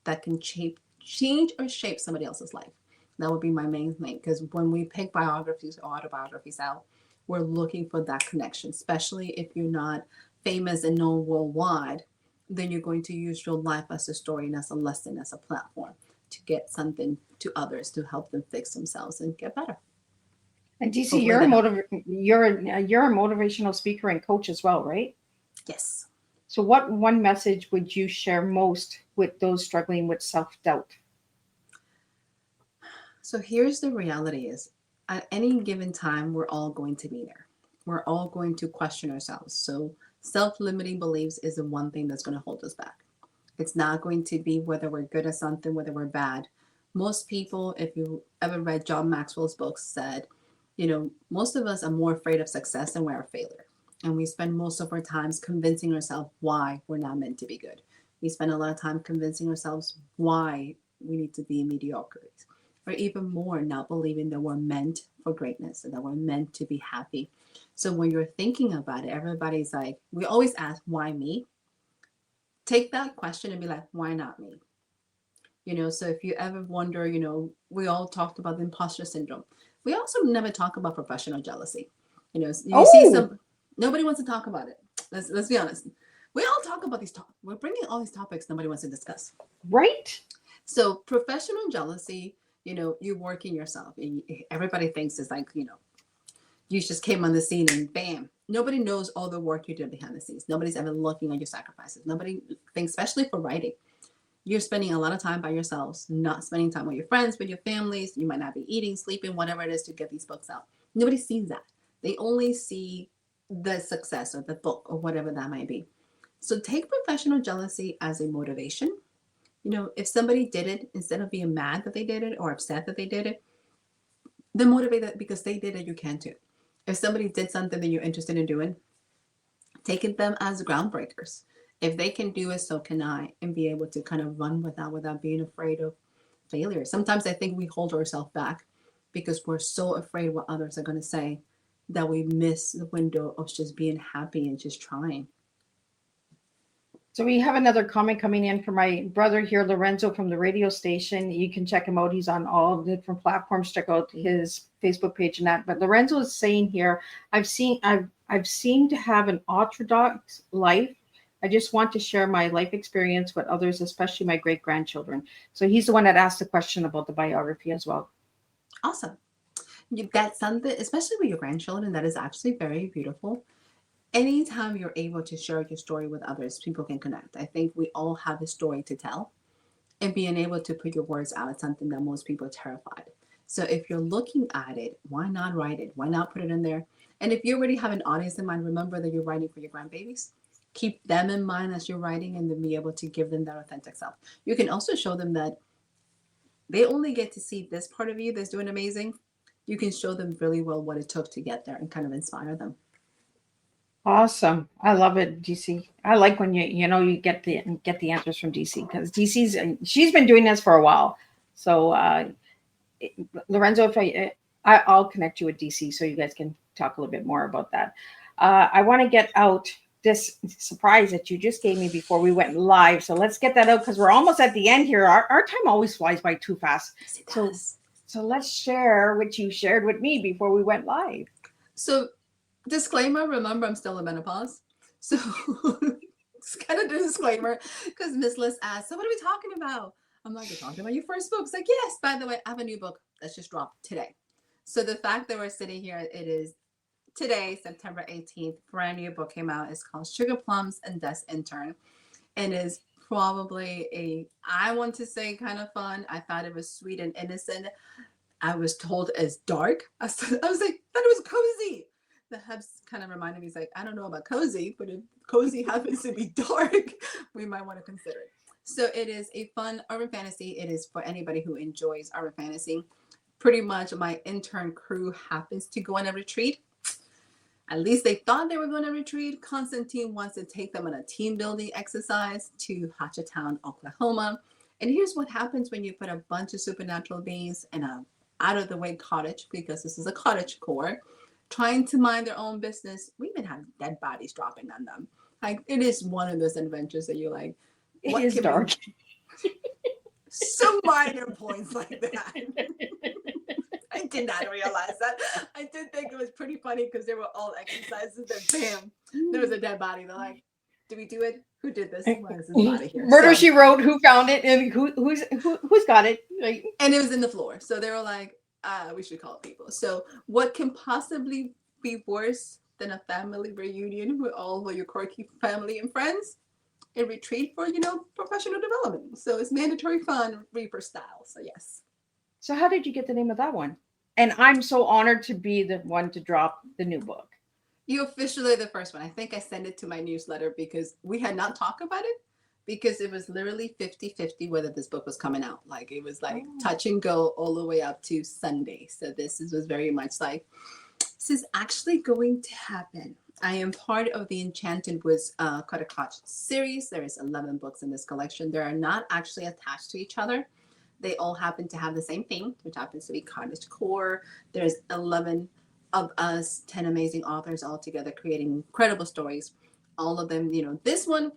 that can change or shape somebody else's life? That would be my main thing, because when we pick biographies or autobiographies out, we're looking for that connection, especially if you're not famous and known worldwide. Then you're going to use your life as a story and as a lesson, as a platform to get something to others to help them fix themselves and get better. And DC, you're a motivational speaker and coach as well, right? Yes. So what one message would you share most with those struggling with self-doubt? So here's the reality is, at any given time, we're all going to be there. We're all going to question ourselves. So self-limiting beliefs is the one thing that's going to hold us back. It's not going to be whether we're good at something, whether we're bad. Most people, if you ever read John Maxwell's books, said, most of us are more afraid of success than we're of failure. And we spend most of our times convincing ourselves why we're not meant to be good. We spend a lot of time convincing ourselves why we need to be mediocre, or even more, not believing that we're meant for greatness and that we're meant to be happy. So when you're thinking about it, everybody's like, we always ask, why me? Take that question and be like, why not me? So if you ever wonder, we all talked about the imposter syndrome. We also never talk about professional jealousy. See nobody wants to talk about it. Let's be honest. We all talk about these topics. We're bringing all these topics nobody wants to discuss. Right. So professional jealousy, you working yourself. Everybody thinks it's like, you just came on the scene and bam. Nobody knows all the work you did behind the scenes. Nobody's ever looking at your sacrifices. Nobody thinks, especially for writing. You're spending a lot of time by yourselves, not spending time with your friends, with your families. You might not be eating, sleeping, whatever it is to get these books out. Nobody sees that. They only see the success or the book or whatever that might be. So take professional jealousy as a motivation. If somebody did it, instead of being mad that they did it or upset that they did it, then motivate that because they did it, you can too. If somebody did something that you're interested in doing, take them as groundbreakers. If they can do it, so can I, and be able to kind of run without being afraid of failure. Sometimes I think we hold ourselves back because we're so afraid what others are going to say that we miss the window of just being happy and just trying. So we have another comment coming in from my brother here, Lorenzo, from the radio station. You can check him out. He's on all the different platforms. Check out his Facebook page and that. But Lorenzo is saying here, I've seemed to have an orthodox life, I just want to share my life experience with others, especially my great-grandchildren. So he's the one that asked the question about the biography as well. Awesome. That's something, especially with your grandchildren, that is actually very beautiful. Anytime you're able to share your story with others, people can connect. I think we all have a story to tell, and being able to put your words out is something that most people are terrified. So if you're looking at it, why not write it? Why not put it in there? And if you already have an audience in mind, remember that you're writing for your grandbabies. Keep them in mind as you're writing, and then be able to give them that authentic self. You can also show them that they only get to see this part of you that's doing amazing. You can show them really well what it took to get there and kind of inspire them. Awesome. I love it, DC. I like when you get the answers from DC, because she's been doing this for a while. So Lorenzo, if I'll connect you with DC so you guys can talk a little bit more about that. I want to get out this surprise that you just gave me before we went live. So let's get that out, because we're almost at the end here. Our time always flies by too fast. Yes, it So does. so let's share what you shared with me before we went live. So, disclaimer, remember I'm still in menopause. So, it's kind of the disclaimer, because Miss Liz asked, so what are we talking about? I'm like, we're talking about your first book. It's like, yes, by the way, I have a new book that's just dropped today. So the fact that we're sitting here, it is today, September 18th, brand new book came out. It's called Sugar Plums and Death Intern, and is probably I want to say kind of fun. I thought it was sweet and innocent. I was told as dark. I was like, that it was cozy. The Hebs kind of reminded me, he's like, I don't know about cozy, but if cozy happens to be dark, we might want to consider it. So it is a fun urban fantasy. It is for anybody who enjoys urban fantasy. Pretty much my intern crew happens to go on a retreat. At least they thought they were going to retreat. Constantine wants to take them on a team building exercise to Hatchetown, Oklahoma. And here's what happens when you put a bunch of supernatural beings in a out of the way cottage, because this is a cottage core, trying to mind their own business. We even have dead bodies dropping on them. Like, it is one of those adventures that you're like, It is dark. Some minor points like that. I did not realize that. I did think it was pretty funny because they were all exercises, and bam, there was a dead body. They're like, "Do we do it? Who did this? Why is this body here?" Murder, She Wrote. Who found it, and who's got it? Like, and it was in the floor. So they were like, "We should call people." So what can possibly be worse than a family reunion with all of your quirky family and friends? A retreat for professional development. So it's mandatory fun, Reaper style. So yes. So how did you get the name of that one? And I'm so honored to be the one to drop the new book. You officially the first one. I think I sent it to my newsletter because we had not talked about it, because it was literally 50-50 whether this book was coming out. Like, it was like touch and go all the way up to Sunday. So this was very much like, this is actually going to happen. I am part of the Enchanted Woods Cutter Clutch series. There is 11 books in this collection. They are not actually attached to each other. They all happen to have the same thing, which happens to be cottage core. There's 11 of us, 10 amazing authors all together creating incredible stories. All of them, this one,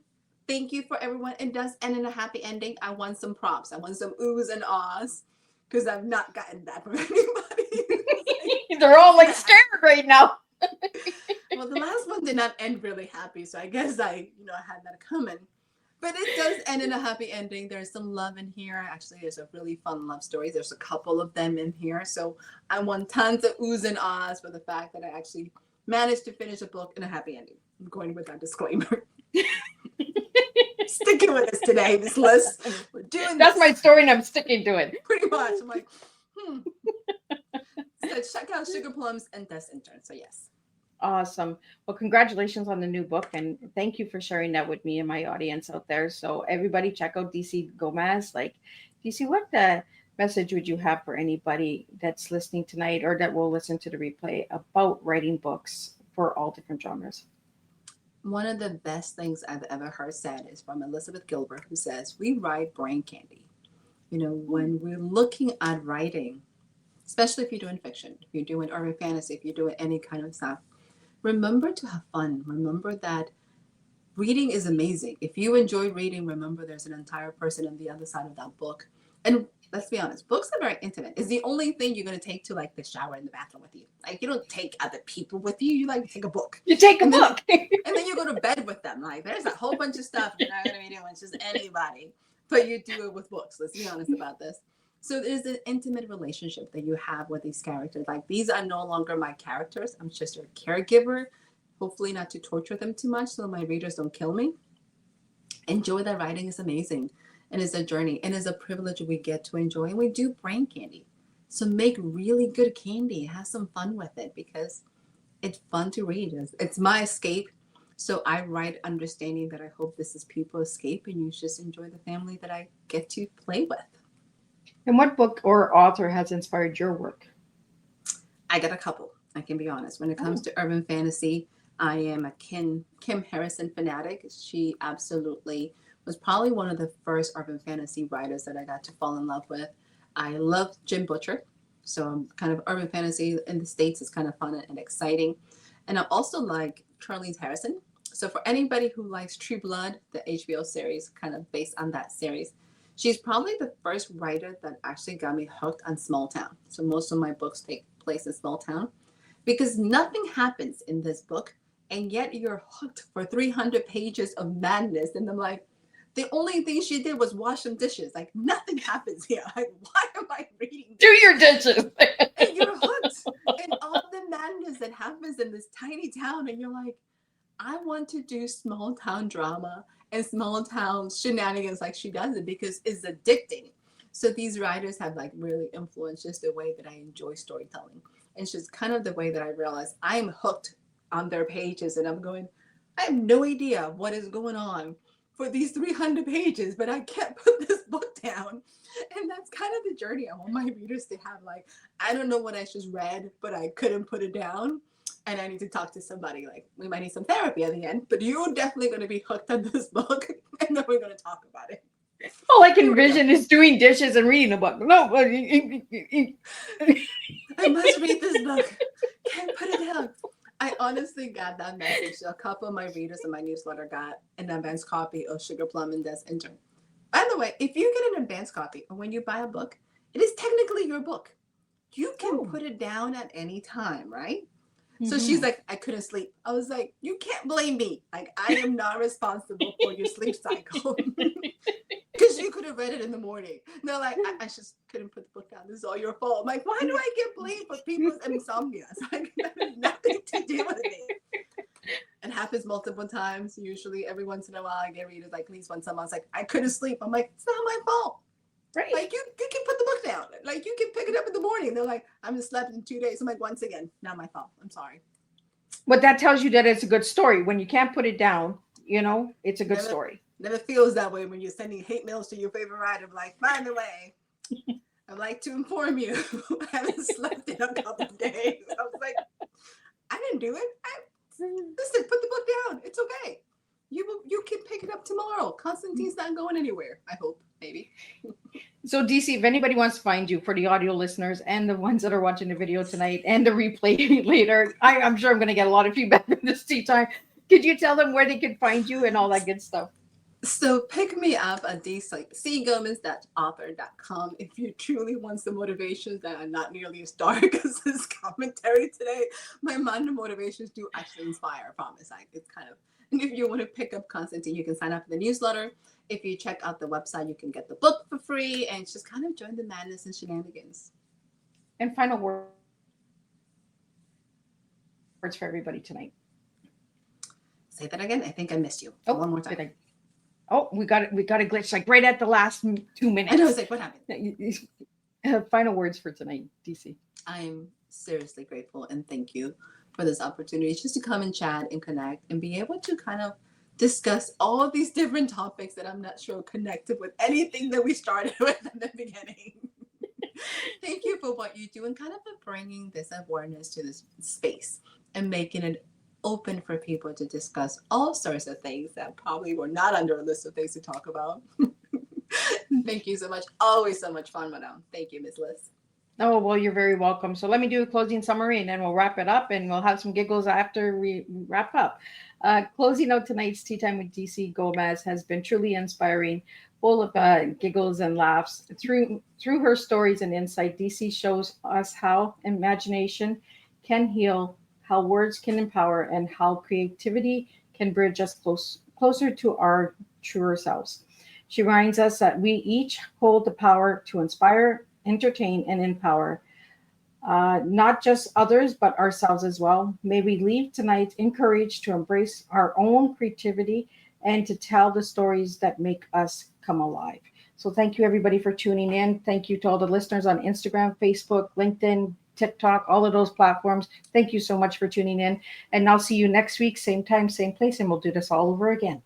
thank you for everyone. It does end in a happy ending. I want some props. I want some oohs and ahs, because I've not gotten that from anybody. They're all like scared right now. Well, the last one did not end really happy, so I guess I had that coming. But it does end in a happy ending. There's some love in here. Actually, there's a really fun love story. There's a couple of them in here. So I want tons of oohs and ahs for the fact that I actually managed to finish a book in a happy ending. I'm going with that disclaimer. Sticking with us today, this list. We're doing That's my story, and I'm sticking to it. pretty much. I'm like, So check out Sugar Plums and Death Intern. So yes. Awesome. Well, congratulations on the new book, and thank you for sharing that with me and my audience out there. So everybody check out DC Gomez. Like, DC, what message would you have for anybody that's listening tonight or that will listen to the replay about writing books for all different genres? One of the best things I've ever heard said is from Elizabeth Gilbert, who says, we write brain candy. When we're looking at writing, especially if you're doing fiction, if you're doing urban fantasy, if you're doing any kind of stuff, remember to have fun. Remember that reading is amazing. If you enjoy reading, remember there's an entire person on the other side of that book. And Let's be honest. Books are very intimate. It's the only thing you're going to take to like the shower in the bathroom with you. Like you don't take other people with you. You like take a book. You take a book. And then you go to bed with them. Like there's a whole bunch of stuff you're not going to be doing. It's just anybody. But you do it with books. Let's be honest about this. So there's an intimate relationship that you have with these characters. Like these are no longer my characters. I'm just a caregiver. Hopefully not to torture them too much so my readers don't kill me. Enjoy that writing is amazing. And it's a journey and it's a privilege we get to enjoy. And we do brain candy. So make really good candy. Have some fun with it because it's fun to read. It's my escape. So I write understanding that I hope this is people's escape and you just enjoy the family that I get to play with. And what book or author has inspired your work? I got a couple. I can be honest. When it comes to urban fantasy, I am a Kim Harrison fanatic. She absolutely was probably one of the first urban fantasy writers that I got to fall in love with. I love Jim Butcher. So I'm kind of urban fantasy in the States is kind of fun and exciting. And I also like Charlize Harrison. So for anybody who likes True Blood, the HBO series, kind of based on that series, she's probably the first writer that actually got me hooked on small town. So most of my books take place in small town because nothing happens in this book. And yet you're hooked for 300 pages of madness. And I'm like, the only thing she did was wash some dishes. Like nothing happens here. Like, why am I reading this? Do your dishes. And you're hooked. And all the madness that happens in this tiny town. And you're like, I want to do small town drama and small town shenanigans like she does it because it's addicting. So these writers have like really influenced just the way that I enjoy storytelling. And it's just kind of the way that I realize I am hooked on their pages and I'm going, I have no idea what is going on for these 300 pages, but I can't put this book down. And that's kind of the journey I want my readers to have. Like, I don't know what I just read, but I couldn't put it down. And I need to talk to somebody. Like, we might need some therapy at the end, but you're definitely going to be hooked on this book. And then we're going to talk about it. All I can envision is doing dishes and reading a book. No, I must read this book. Can't put it down. I honestly got that message. A couple of my readers in my newsletter got an advanced copy of Sugar Plum and Death Intern. By the way, if you get an advanced copy or when you buy a book, it is technically your book. You can put it down at any time, right? Mm-hmm. So she's like, I couldn't sleep. I was like, you can't blame me. Like, I am not responsible for your sleep cycle. Because you could have read it in the morning. No, like, I just couldn't put the book down. This is all your fault. I'm like, why do I get blamed for people's insomnia? It's like, that has nothing to do with it. It happens multiple times. Usually every once in a while I get readers like, at least once a month, like, I couldn't sleep. I'm like, it's not my fault. Right. Like, you can put the book down. Like, you can pick it up in the morning. They're like, I haven't slept in 2 days. I'm like, once again, not my fault. I'm sorry. But that tells you that it's a good story. When you can't put it down, you know, it's a good story. Never feels that way when you're sending hate mails to your favorite writer. Like, by the way, I'd like to inform you, I haven't slept in a couple of days. I was like, I didn't do it. Listen, put the book down. It's okay. You can pick it up tomorrow. Constantine's not going anywhere. I hope, maybe. So DC, if anybody wants to find you, for the audio listeners and the ones that are watching the video tonight and the replay later, I'm sure I'm going to get a lot of feedback from this tea time. Could you tell them where they can find you and all that good stuff? So pick me up at cgomez.author.com if you truly want some motivations that are not nearly as dark as this commentary today. My minor motivations do actually inspire, I promise. It's kind of, and if you want to pick up Constantine, you can sign up for the newsletter. If you check out the website, you can get the book for free and just kind of join the madness and shenanigans. And final words for everybody tonight. Say that again. I think I missed you. One more time. We got a glitch like right at the last 2 minutes. I know. I was like, what happened? Final words for tonight, DC. I'm seriously grateful and thank you for this opportunity just to come and chat and connect and be able to kind of discuss all of these different topics that I'm not sure connected with anything that we started with in the beginning. Thank you for what you do and kind of for bringing this awareness to this space and making it open for people to discuss all sorts of things that probably were not under a list of things to talk about. Thank you so much. Always so much fun, madam. Thank you, Ms. Liz. Oh, well, you're very welcome. So let me do a closing summary and then we'll wrap it up and we'll have some giggles after we wrap up. Closing out tonight's Tea Time with DC Gomez has been truly inspiring. full of giggles and laughs. Through her stories and insight, DC shows us how imagination can heal, how words can empower, and how creativity can bridge us closer to our truer selves. She reminds us that we each hold the power to inspire, entertain, and empower, not just others, but ourselves as well. May we leave tonight encouraged to embrace our own creativity and to tell the stories that make us come alive. So thank you everybody for tuning in. Thank you to all the listeners on Instagram, Facebook, LinkedIn, TikTok, all of those platforms. Thank you so much for tuning in. And I'll see you next week, same time, same place, and we'll do this all over again.